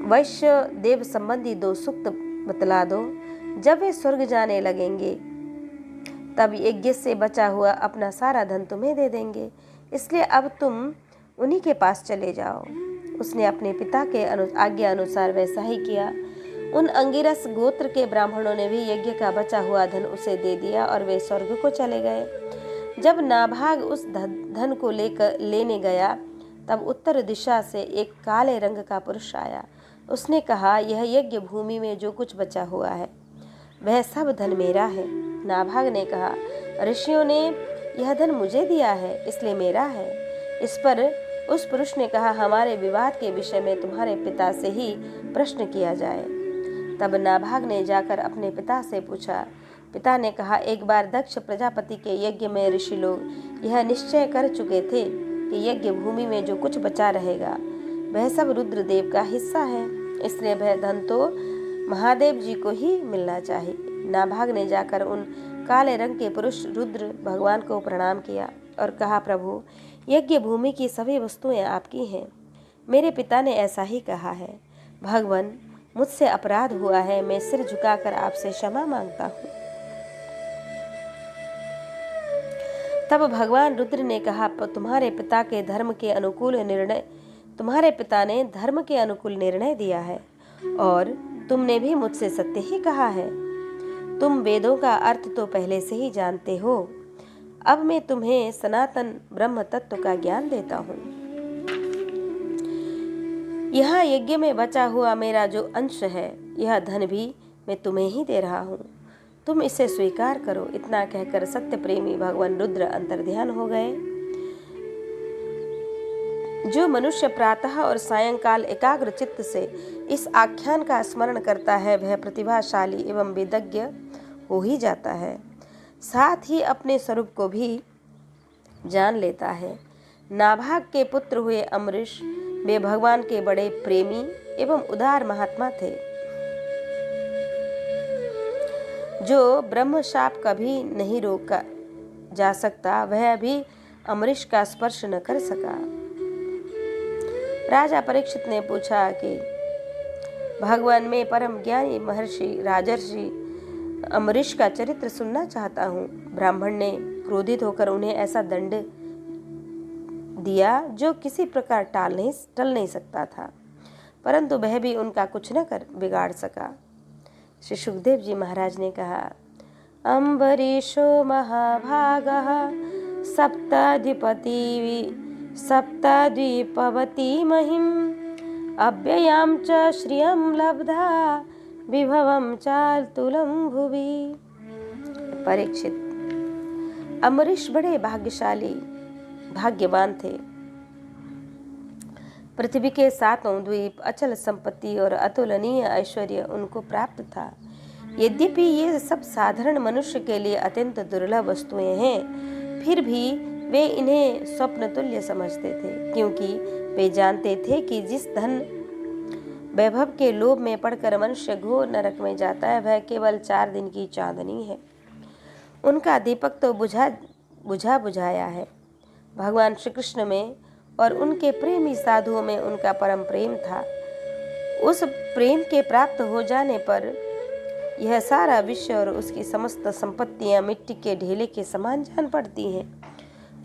वैश्य देव संबंधी 2 सूक्त बतला दो। जब वे स्वर्ग जाने लगेंगे तब यज्ञ से बचा हुआ अपना सारा धन तुम्हें दे देंगे, इसलिए अब तुम उन्हीं के पास चले जाओ। उसने अपने पिता के आज्ञा अनुसार वैसा ही किया। उन अंगिरस गोत्र के ब्राह्मणों ने भी यज्ञ का बचा हुआ धन उसे दे दिया और वे स्वर्ग को चले गए। जब नाभाग उस धन को लेने गया तब उत्तर दिशा से एक काले रंग का पुरुष आया। उसने कहा, यह यज्ञ भूमि में जो कुछ बचा हुआ है वह सब धन मेरा है। नाभाग ने कहा, ऋषियों ने यह धन मुझे दिया है, इसलिए मेरा है। इस पर उस पुरुष ने कहा, हमारे विवाद के विषय में तुम्हारे पिता से ही प्रश्न किया जाए। तब नाभाग ने जाकर अपने पिता से पूछा। पिता ने कहा, एक बार दक्ष प्रजापति के यज्ञ में ऋषि लोग यह निश्चय कर चुके थे कि यज्ञ भूमि में जो कुछ बचा रहेगा वह सब रुद्रदेव का हिस्सा है, इसलिए वह धन तो महादेव जी को ही मिलना चाहिए। नाभाग ने जाकर उन काले रंग के पुरुष रुद्र भगवान को प्रणाम किया और कहा, प्रभु, यज्ञ भूमि की सभी वस्तुएं आपकी हैं। मेरे पिता ने ऐसा ही कहा है। भगवान, मुझसे अपराध हुआ है, मैं सिर झुकाकर आपसे क्षमा मांगता हूँ। तब भगवान रुद्र ने कहा, तुम्हारे पिता ने धर्म के अनुकूल निर्णय दिया है और तुमने भी मुझसे सत्य ही कहा है। तुम वेदों का अर्थ तो पहले से ही जानते हो। अब मैं तुम्हें सनातन ब्रह्म तत्व का ज्ञान देता हूँ। यहाँ यज्ञ में बचा हुआ मेरा जो अंश है, यह धन भी मैं तुम्हें ही दे रहा हूँ, तुम इसे स्वीकार करो। इतना कहकर सत्य प्रेमी भगवान रुद्र अंतर्ध्यान हो गए। जो मनुष्य प्रातः और सायंकाल एकाग्र चित्त से इस आख्यान का स्मरण करता है वह प्रतिभाशाली एवं वेदज्ञ हो ही जाता है, साथ ही अपने स्वरूप को भी जान लेता है। नाभाग के पुत्र हुए अम्बरीश वे भगवान के बड़े प्रेमी एवं उदार महात्मा थे। जो ब्रह्मशाप कभी नहीं रोका जा सकता वह भी अम्बरीश का स्पर्श न कर सका। राजा परीक्षित ने पूछा कि भगवान, में परम ज्ञानी महर्षि राजर्षि अम्बरीश का चरित्र सुनना चाहता हूँ। ब्राह्मण ने क्रोधित होकर उन्हें ऐसा दंड दिया जो किसी प्रकार टल नहीं सकता था, परंतु वह भी उनका कुछ न कर बिगाड़ सका। श्री सुखदेव जी महाराज ने कहा, अम्बरीशो महाभागः सप्तद्वीपवती महिम् अव्ययां च श्रियं लब्धा विभवं चातुलं भुवि। परीक्षित, अम्बरीश बड़े भाग्यवान थे। पृथ्वी के 7 द्वीप, अचल संपत्ति और अतुलनीय ऐश्वर्य उनको प्राप्त था। यद्यपि ये सब साधारण मनुष्य के लिए अत्यंत दुर्लभ वस्तुएं हैं, फिर भी वे इन्हें स्वप्न तुल्य समझते थे, क्योंकि वे जानते थे कि जिस धन वैभव के लोभ में पड़कर मनुष्य घोर नरक में जाता है वह केवल 4 दिन की चांदनी है। उनका दीपक तो बुझाया है। भगवान श्री कृष्ण में और उनके प्रेमी साधुओं में उनका परम प्रेम था। उस प्रेम के प्राप्त हो जाने पर यह सारा विश्व और उसकी समस्त संपत्तियां मिट्टी के ढेले के समान जान पड़ती हैं।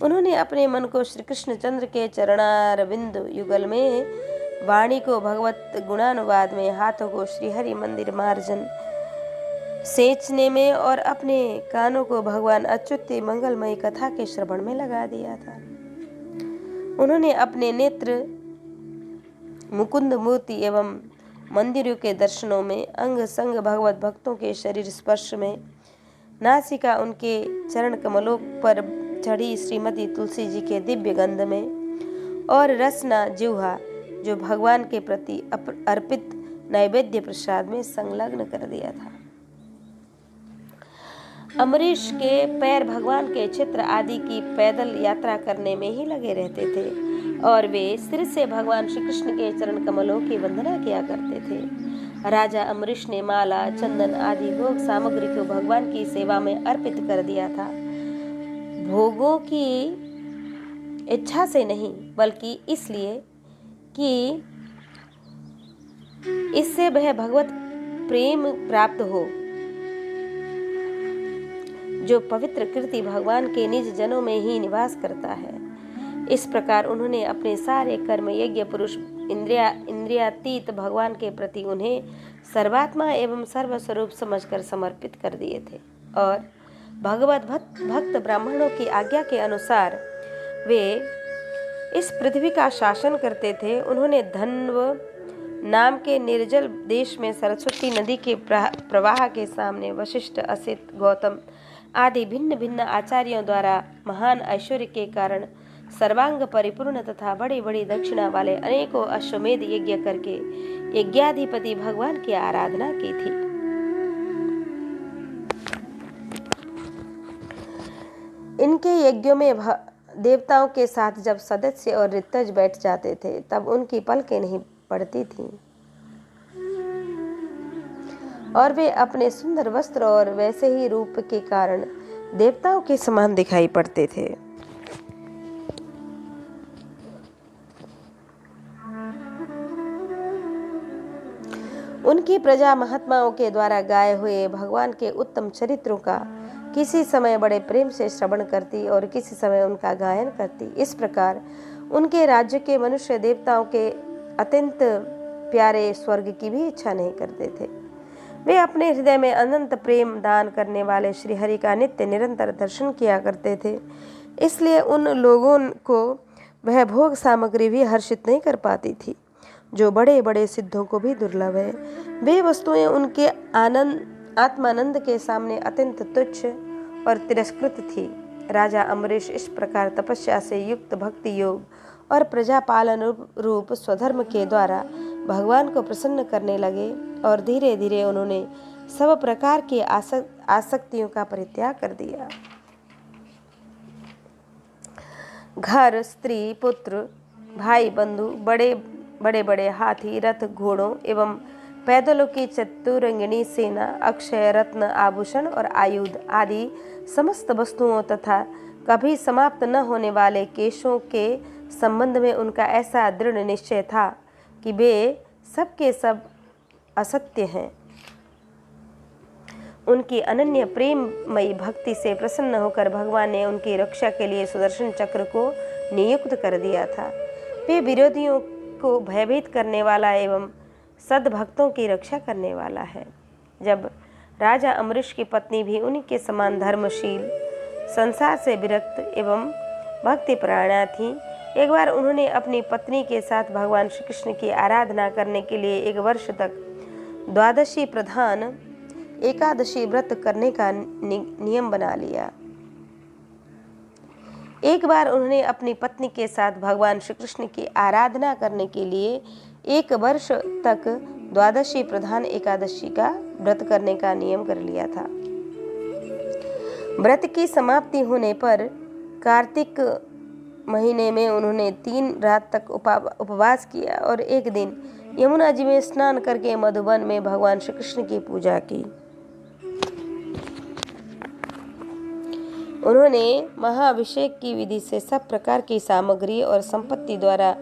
उन्होंने अपने मन को श्री कृष्णचंद्र के चरणारविंद युगल में, वाणी को भगवत गुणानुवाद में, हाथों को श्रीहरि मंदिर मार्जन सेचने में और अपने कानों को भगवान अच्युत की मंगलमयी कथा के श्रवण में लगा दिया था। उन्होंने अपने नेत्र मुकुंद मूर्ति एवं मंदिरों के दर्शनों में, अंग संग भगवत भक्तों के शरीर स्पर्श में, नासिका उनके चरण कमलों पर चढ़ी श्रीमती तुलसी जी के दिव्य गंध में, और रसना जिह्वा जो भगवान के प्रति अर्पित नैवेद्य प्रसाद में संलग्न कर दिया था। अम्बरीश के पैर भगवान के चित्र आदि की पैदल यात्रा करने में ही लगे रहते थे और वे सिर से भगवान श्री कृष्ण के चरण कमलों की वंदना किया करते थे। राजा अम्बरीश ने माला, चंदन आदि भोग सामग्री को भगवान की सेवा में अर्पित कर दिया था। भोगों की इच्छा से नहीं, बल्कि इसलिए कि इससे वह भगवत प्रेम प्राप्त हो जो पवित्र कीर्ति भगवान के निज जनों में ही निवास करता है। इस प्रकार उन्होंने अपने सारे कर्म यज्ञ पुरुष इंद्रियातीत भगवान के प्रति उन्हें सर्वात्मा एवं सर्वस्वरूप समझकर समर्पित कर दिए थे और भगवत भक्त ब्राह्मणों की आज्ञा के अनुसार वे इस पृथ्वी का शासन करते थे। उन्होंने धन्व नाम के निर्जल देश में सरस्वती नदी के प्रवाह के सामने वशिष्ठ, असित, गौतम आदि भिन्न भिन्न आचार्यों द्वारा महान ऐश्वर्य के कारण सर्वांग परिपूर्ण तथा बड़ी बड़ी दक्षिणा वाले अनेकों अश्वमेध यज्ञ करके यज्ञाधिपति भगवान की आराधना की थी। इनके यज्ञों में देवताओं के साथ जब सदस्य और ऋतज बैठ जाते थे तब उनकी पलकें नहीं पड़ती थीं और वे अपने सुंदर वस्त्र और वैसे ही रूप के कारण देवताओं के समान दिखाई पड़ते थे। उनकी प्रजा महात्माओं के द्वारा गाए हुए भगवान के उत्तम चरित्रों का किसी समय बड़े प्रेम से श्रवण करती और किसी समय उनका गायन करती। इस प्रकार उनके राज्य के मनुष्य देवताओं के अत्यंत प्यारे स्वर्ग की भी इच्छा नहीं करते थे। वे अपने हृदय में अनंत प्रेम दान करने वाले श्रीहरि का नित्य निरंतर दर्शन किया करते थे। इसलिए उन लोगों को वह भोग सामग्री भी हर्षित नहीं कर पाती थी जो बड़े बड़े सिद्धों को भी दुर्लभ है। वे वस्तुएं उनके आत्मानंद के सामने अत्यंत तुच्छ और तिरस्कृत थी। राजा अम्बरीश इस प्रकार तपस्या से युक्त भक्ति योग और प्रजा पालन रूप स्वधर्म के द्वारा भगवान को प्रसन्न करने लगे और धीरे धीरे उन्होंने सब प्रकार की आसक्तियों का परित्याग कर दिया। घर, स्त्री, पुत्र, भाई, बंधु, बड़े बड़े हाथी, रथ, घोड़ों एवं पैदलों की चतुरंगिणी सेना, अक्षय रत्न, आभूषण और आयुध आदि समस्त वस्तुओं तथा कभी समाप्त न होने वाले केशों के संबंध में उनका ऐसा दृढ़ निश्चय था कि वे सब के सब असत्य हैं। उनकी अनन्य प्रेममयी भक्ति से प्रसन्न होकर भगवान ने उनकी रक्षा के लिए सुदर्शन चक्र को नियुक्त कर दिया था। वे विरोधियों को भयभीत करने वाला एवं सद्भक्तों की रक्षा करने वाला है। जब राजा अम्बरीश की पत्नी भी उन्हीं के समान धर्मशील, संसार से विरक्त एवं भक्तिपरायणा थी, एक बार उन्होंने अपनी पत्नी के साथ भगवान श्री कृष्ण की आराधना करने के लिए 1 वर्ष तक द्वादशी प्रधान एकादशी व्रत करने का नियम बना लिया। एक बार उन्होंने अपनी पत्नी के साथ भगवान श्री कृष्ण की आराधना करने के लिए 1 वर्ष तक द्वादशी प्रधान एकादशी का व्रत करने का नियम कर लिया था। व्रत की समाप्ति होने पर कार्तिक महीने में उन्होंने 3 रात तक उपवास किया और एक दिन यमुना जी में स्नान करके मधुबन में भगवान श्री कृष्ण की पूजा की। उन्होंने महाअभिषेक की विधि से सब प्रकार की सामग्री और संपत्ति द्वारा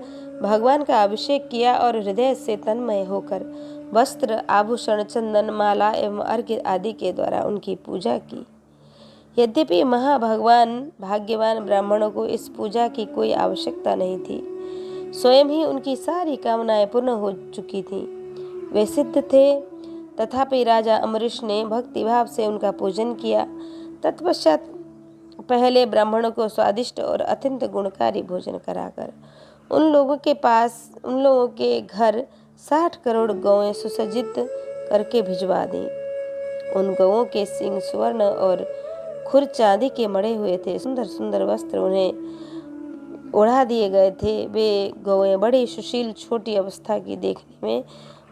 भगवान का अभिषेक किया और हृदय से तन्मय होकर वस्त्र, आभूषण, चंदन, माला एवं अर्घ्य आदि के द्वारा उनकी पूजा की। यद्यपि महाभगवान भाग्यवान ब्राह्मणों को इस पूजा की कोई आवश्यकता नहीं थी। स्वयं ही उनकी सारी कामनाएं पूर्ण हो चुकी थीं। वे सिद्ध थे। तथापि राजा अम्बरीश ने भक्तिभाव से उनका पूजन किया। तत्पश्चात पहले ब्राह्मणों को स्वादिष्ट और अत्यंत गुणकारी भोजन कराकर उन लोगों के घर 60 करोड़ गौएं सुसज्जित करके भिजवा दी। उन गौओं के सींग स्वर्ण और खुर चांदी के मढ़े हुए थे। सुंदर सुंदर वस्त्र उन्हें ओढ़ा दिए गए थे। वे गौएं बड़ी सुशील, छोटी अवस्था की, देखने में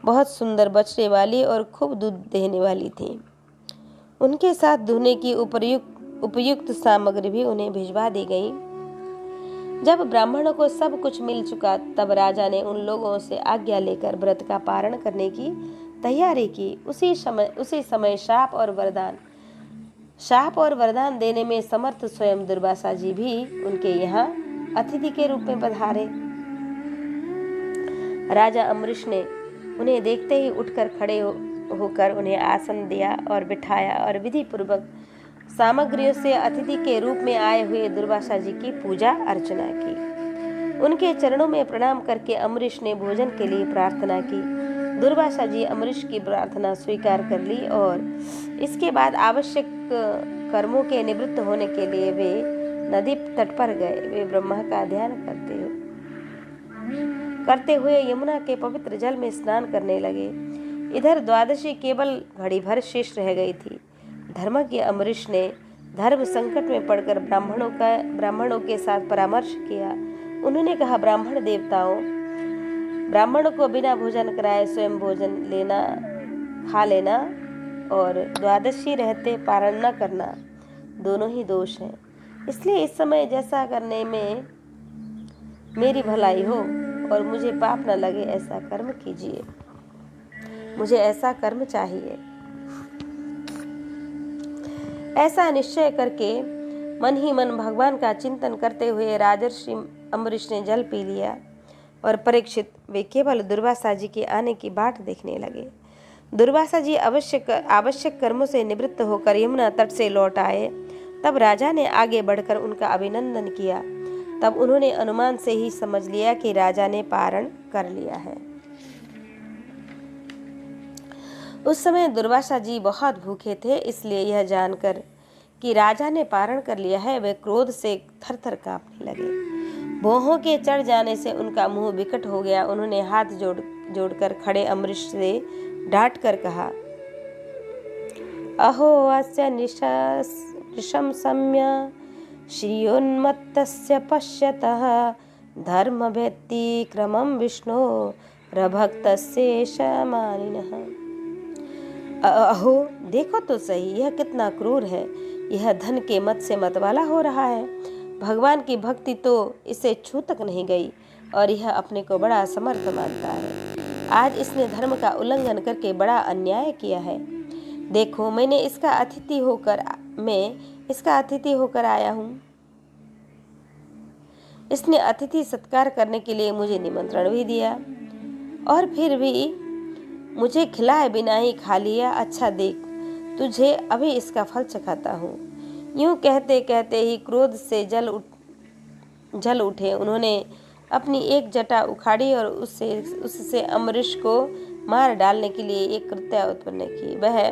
बहुत सुंदर, बछड़े वाली और खूब दूध देने वाली थीं। उनके साथ धोने की उपयुक्त सामग्री भी उन्हें भिजवा दी गई। जब ब्राह्मणों को सब कुछ मिल चुका, तब राजा ने उन लोगों से आज्ञा लेकर व्रत का पारण करने की तैयारी की। उसी समय शाप और वरदान देने में समर्थ स्वयं दुर्वासा जी भी उनके यहाँ अतिथि के रूप में पधारे। राजा अम्बरीश ने उन्हें देखते ही उठकर खड़े होकर उन्हें आसन दिया और बिठाया और विधि पूर्वक सामग्रियों से अतिथि के रूप में आए हुए दुर्वासा जी की पूजा अर्चना की। उनके चरणों में प्रणाम करके अम्बरीश ने भोजन के लिए प्रार्थना की। दुर्वासा जी अम्बरीश की प्रार्थना स्वीकार कर ली और इसके बाद आवश्यक कर्मों के निवृत्त होने के लिए वे नदी तट पर गए। वे ब्रह्मा का ध्यान करते हुए यमुना के पवित्र जल में स्नान करने लगे। इधर द्वादशी केवल घड़ी भर शेष रह गई थी। धर्मज्ञ अम्बरीश ने धर्म संकट में पड़कर ब्राह्मणों के साथ परामर्श किया। उन्होंने कहा, ब्राह्मण देवताओं, ब्राह्मणों को बिना भोजन कराए स्वयं भोजन खा लेना और द्वादशी रहते पारण न करना दोनों ही दोष हैं। इसलिए इस समय जैसा करने में मेरी भलाई हो और मुझे पाप न लगे, ऐसा कर्म कीजिए। मुझे ऐसा कर्म चाहिए। ऐसा निश्चय करके मन ही मन भगवान का चिंतन करते हुए राजर्षि अम्बरीश ने जल पी लिया और परीक्षित वे केवल दुर्वासा जी के आने की बाट देखने लगे। दुर्वासा जी आवश्यक कर्मों से निवृत्त होकर यमुना तट से लौट आए। तब राजा ने आगे बढ़कर उनका अभिनंदन किया। तब उन्होंने अनुमान से ही समझ लिया कि राजा ने पारण कर लिया है। उस समय दुर्वासा जी बहुत भूखे थे, इसलिए यह जानकर कि राजा ने पारण कर लिया है, वे क्रोध से थरथर कांपने लगे। भौहों के चढ़ जाने से उनका मुंह विकट हो गया। उन्होंने हाथ जोड़कर खड़े अम्बरीश से डांट कर कहा, अहो अस्य निशम सम्य श्रियोन्मत्तस्य पश्यतः धर्म व्यतिक्रमं विष्णो रभक्तस्य शमानिनः। अहो, देखो तो सही, यह कितना क्रूर है। यह धन के मत से मतवाला हो रहा है। भगवान की भक्ति तो इसे छू तक नहीं गई और यह अपने को बड़ा असमर्थ मानता है। आज इसने धर्म का उल्लंघन करके बड़ा अन्याय किया है। देखो, मैं इसका अतिथि होकर आया हूँ। इसने अतिथि सत्कार करने के लिए मुझे निमंत्रण भी दिया और फिर भी मुझे खिलाए बिना ही खा लिया। अच्छा देख, तुझे अभी इसका फल चखाता हूँ। यूं कहते कहते ही क्रोध से जल उठे। उन्होंने अपनी एक जटा उखाड़ी और उससे अम्बरीश को मार डालने के लिए एक कृत्या उत्पन्न की। वह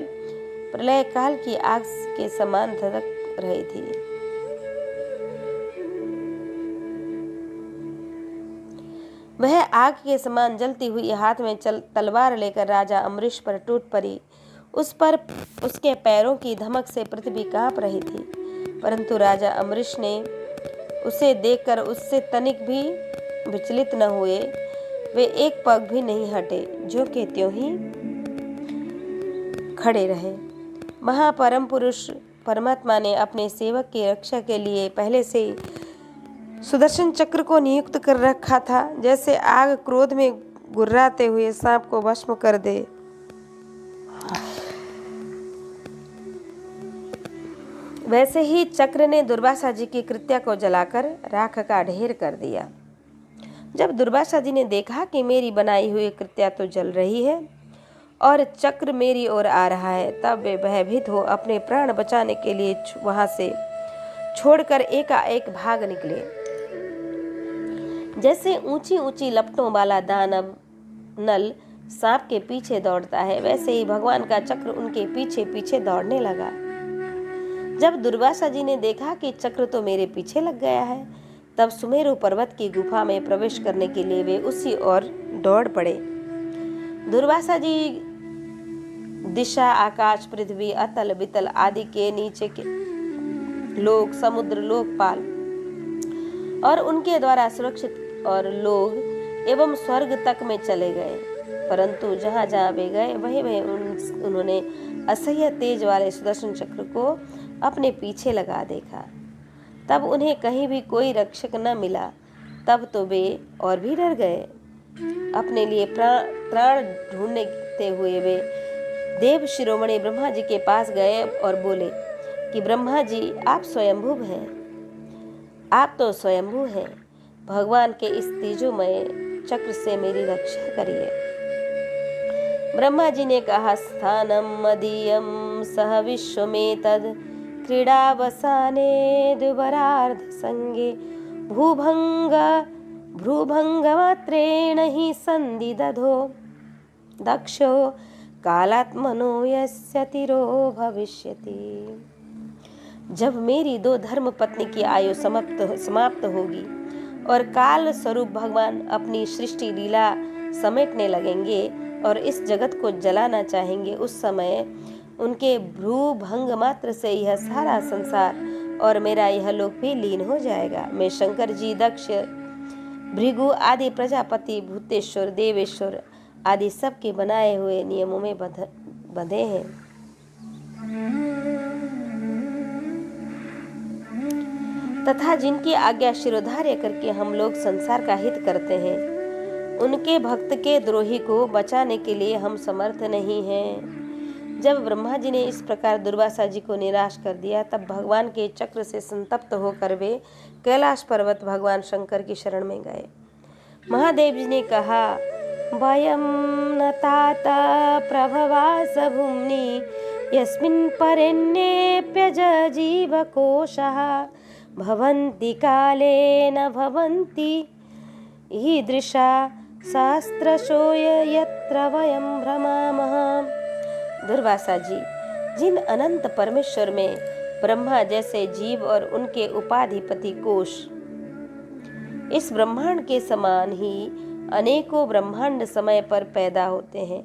प्रलय काल की आग के समान धधक रही थी। वह आग के समान जलती हुई हाथ में तलवार लेकर राजा अम्बरीश पर टूट पड़ी। उस पर उसके पैरों की धमक से पृथ्वी कांप रही थी, परंतु राजा अम्बरीश ने उसे देखकर उससे तनिक भी विचलित न हुए। वे एक पग भी नहीं हटे, जो के त्यों ही खड़े रहे। महापरम पुरुष परमात्मा ने अपने सेवक की रक्षा के लिए पहले से सुदर्शन चक्र को नियुक्त कर रखा था। जैसे आग क्रोध में गुर्राते हुए सांप को भस्म कर दे, वैसे ही चक्र ने दुर्वासा जी की कृत्या को जलाकर राख का ढेर कर दिया। जब दुर्वासा जी ने देखा कि मेरी बनाई हुई कृत्या तो जल रही है और चक्र मेरी ओर आ रहा है। तब वे भयभीत हो अपने प्राण बचाने के लिए वहां से छोड़कर एकाएक भाग निकले। जैसे ऊंची ऊंची लपटों वाला दानव नल सांप के पीछे दौड़ता है, वैसे ही भगवान का चक्र उनके पीछे पीछे दौड़ने लगा। जब दुर्वासा जी ने देखा कि चक्र तो मेरे पीछे लग गया है, तब सुमेरु पर्वत की गुफा में प्रवेश करने के लिए वे उसी ओर दौड़ पड़े। दुर्वासा जी दिशा, आकाश, पृथ्वी, अतल वितल आदि के नीचे के लोक, समुद्र, लोकपाल और उनके द्वारा सुरक्षित और लोग एवं स्वर्ग तक में चले गए। परंतु जहाँ जहाँ वे गए वहीं वहीं उन्होंने असह्य तेज वाले सुदर्शन चक्र को अपने पीछे लगा देखा। तब उन्हें कहीं भी कोई रक्षक न मिला। तब तो वे और भी डर गए। अपने लिए प्राण ढूंढते हुए वे देव शिरोमणि ब्रह्मा जी के पास गए और बोले कि ब्रह्मा जी, आप स्वयंभू हैं, आप तो स्वयंभू हैं। भगवान के इस तेजोमय चक्र से मेरी रक्षा करिए। ब्रह्मा जी ने कहा, स्थानम मदीयम सह विश्वमेतद क्रीडावसाने द्विवरार्ध संगे भ्रूभंग मात्रेण ही संधि दधो दक्षो कालात्मनो यस्य तिरो भविष्यति। जब मेरी 2 धर्म पत्नी की आयु समाप्त होगी और काल स्वरूप भगवान अपनी सृष्टि लीला समेटने लगेंगे और इस जगत को जलाना चाहेंगे, उस समय उनके भ्रू भंग मात्र से यह सारा संसार और मेरा यह लोक भी लीन हो जाएगा। मैं शंकर जी, दक्ष, भृगु आदि प्रजापति, भूतेश्वर, देवेश्वर आदि सब के बनाए हुए नियमों में बंधे हैं। तथा जिनकी आज्ञा शिरोधार्य करके हम लोग संसार का हित करते हैं, उनके भक्त के द्रोही को बचाने के लिए हम समर्थ नहीं हैं। जब ब्रह्मा जी ने इस प्रकार दुर्वासा जी को निराश कर दिया, तब भगवान के चक्र से संतप्त होकर वे कैलाश पर्वत भगवान शंकर की शरण में गए। महादेव जी ने कहा, वयं न तात प्रभवास भूम्नि यस्मिन् परन्येप्यज जीवकोशः भवन्ति काले न भवन्ति ईदृशा शास्त्रशोय यत्र वयं भ्रमामः। दुर्वासा जी, जिन अनंत परमेश्वर में ब्रह्मा जैसे जीव और उनके उपाधिपति कोश इस ब्रह्मांड के समान ही अनेकों ब्रह्मांड समय पर पैदा होते हैं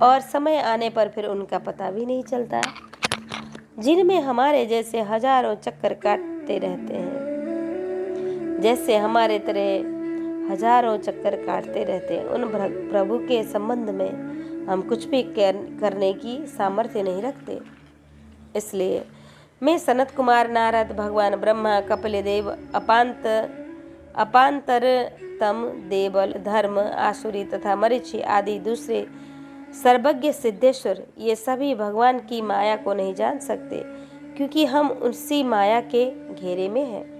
और समय आने पर फिर उनका पता भी नहीं चलता, जिनमें हमारे जैसे हजारों चक्कर काटते रहते हैं, जैसे हमारे तरह हजारों चक्कर काटते रहते हैं, उन प्रभु के संबंध में हम कुछ भी करने की सामर्थ्य नहीं रखते। इसलिए मैं सनत कुमार, नारद, भगवान ब्रह्मा, कपिल देव, अपांतरतम, देवल, धर्म, आसुरी तथा मरीचि आदि दूसरे सर्वज्ञ सिद्धेश्वर, ये सभी भगवान की माया को नहीं जान सकते, क्योंकि हम उसी माया के घेरे में हैं।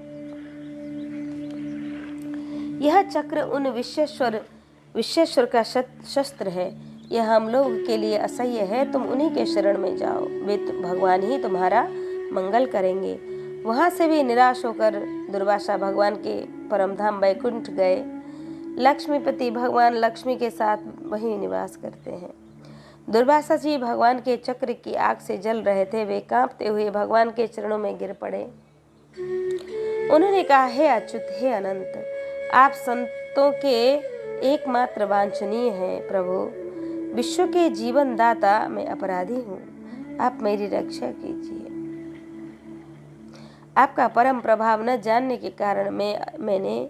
यह चक्र उन विश्वेश्वर का शस्त्र है। यह हम लोग के लिए असह्य है। तुम उन्हीं के शरण में जाओ, वे भगवान ही तुम्हारा मंगल करेंगे। वहां से भी निराश होकर दुर्वासा भगवान के परमधाम वैकुंठ गए। लक्ष्मीपति भगवान लक्ष्मी के साथ वहीं निवास करते हैं। दुर्वासा जी भगवान के चक्र की आग से जल रहे थे। वे कांपते हुए भगवान के चरणों में गिर पड़े। उन्होंने कहा, हे अच्युत, हे अनंत, आप संतों के एकमात्र वांछनीय हैं। प्रभु, विश्व के जीवन दाता मैं अपराधी हूँ, आप मेरी रक्षा कीजिए। आपका परम प्रभाव न जानने के कारण मैंने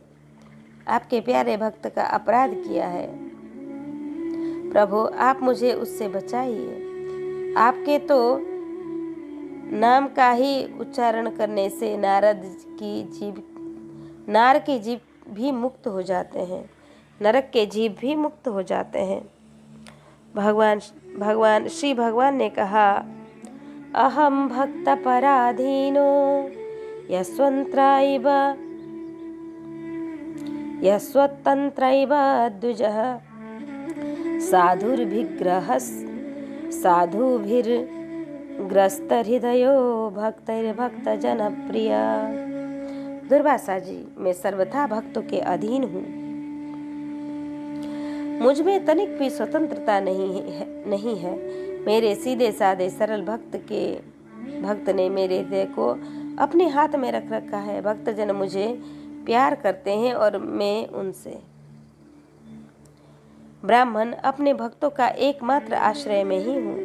आपके प्यारे भक्त का अपराध किया है। प्रभु, आप मुझे उससे बचाइए। आपके तो नाम का ही उच्चारण करने से नार के जीव भी मुक्त हो जाते हैं, नरक के जीव भी मुक्त हो जाते हैं। श्री भगवान ने कहा, अहम भक्त पराधीनो यस्वतंत्रैव द्विजः साधुर्भिग्रहः साधुभिर्ग्रस्तहृदयो भक्तैर्भक्तजनप्रिय। दुर्वासा जी, मैं सर्वथा भक्तों के अधीन हूँ। मुझ में तनिक भी स्वतंत्रता नहीं है। मेरे सीधे साधे सरल भक्त ने मेरे हृदय को अपने हाथ में रख रखा है। भक्तजन मुझे प्यार करते हैं और मैं उनसे। ब्राह्मण अपने भक्तों का एकमात्र आश्रय में ही हूँ,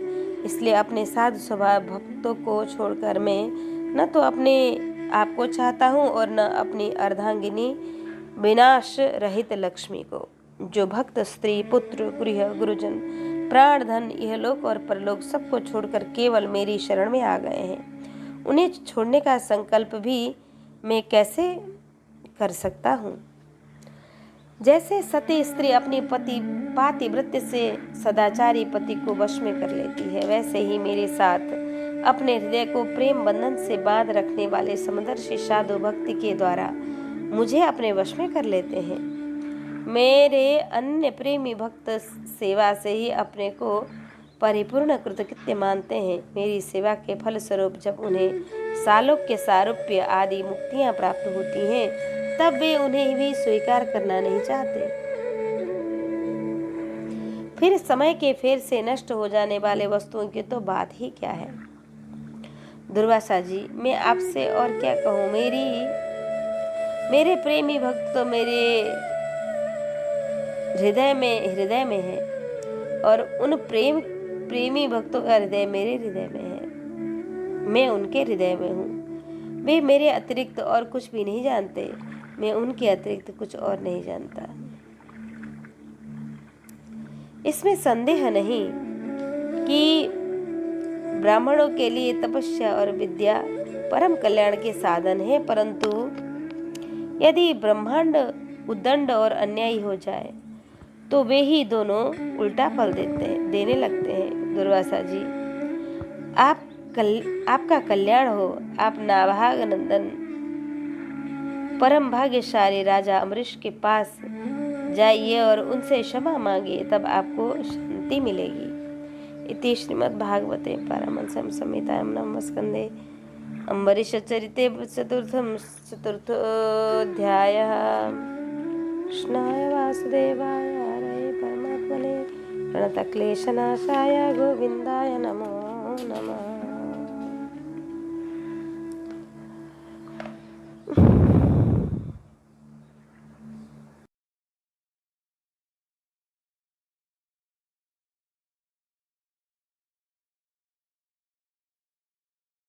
इसलिए अपने साधु स्वभाव भक्तों को छोड़कर मैं न तो अपने आप को चाहता हूँ और न अपनी अर्धांगिनी विनाश रहित लक्ष्मी को, जो भक्त स्त्री पुत्र गृह गुरुजन प्राण धन इहलोक और परलोक सबको छोड़कर केवल मेरी शरण में आ गए हैं। उन्हें छोड़ने का संकल्प भी मैं कैसे कर सकता हूँ। जैसे सती स्त्री अपनी पातिव्रत्य से सदाचारी पति को वश में कर लेती है, वैसे ही मेरे साथ अपने हृदय को प्रेम बंधन से बांध रखने वाले समदर्शी साधु भक्ति के द्वारा मुझे अपने वश में कर लेते हैं। मेरे अन्य प्रेमी भक्त सेवा से ही अपने को परिपूर्ण कृतकृत्य मानते हैं। मेरी सेवा के फल स्वरूप जब उन्हें सालोक्य सारूप्य आदि मुक्तियां प्राप्त होती हैं, तब वे उन्हें भी स्वीकार करना नहीं चाहते। फिर समय के फेर से नष्ट हो जाने वाले वस्तुओं की तो बात ही क्या है। दुर्वासा जी, मैं आपसे और क्या कहूँ। मेरे प्रेमी भक्त तो मेरे हृदय में है और उन प्रेमी भक्तों का हृदय मेरे हृदय में है। मैं उनके हृदय में हूँ। वे मेरे अतिरिक्त और कुछ भी नहीं जानते, मैं उनके अतिरिक्त कुछ और नहीं जानता। इसमें संदेह नहीं कि ब्राह्मणों के लिए तपस्या और विद्या परम कल्याण के साधन है, परंतु यदि ब्रह्मांड उद्दंड और अन्यायी हो जाए तो वे ही दोनों उल्टा फल देने लगते हैं। दुर्वासा जी, आपका कल्याण हो। आप नाभाग नंदन परम भाग्यशाली राजा अमरीश के पास जाइए और उनसे क्षमा मांगिए, तब आपको शांति मिलेगी। इति श्रीमद्भागवते पारमहंस्यां संहितायां नवम स्कंदे अम्बरीश चरिते चतुर्थोऽध्यायः। कृष्णाय वासुदेवाय हरये परमात्मने प्रणतक्लेशनाशाय गोविन्दाय नमो नमः।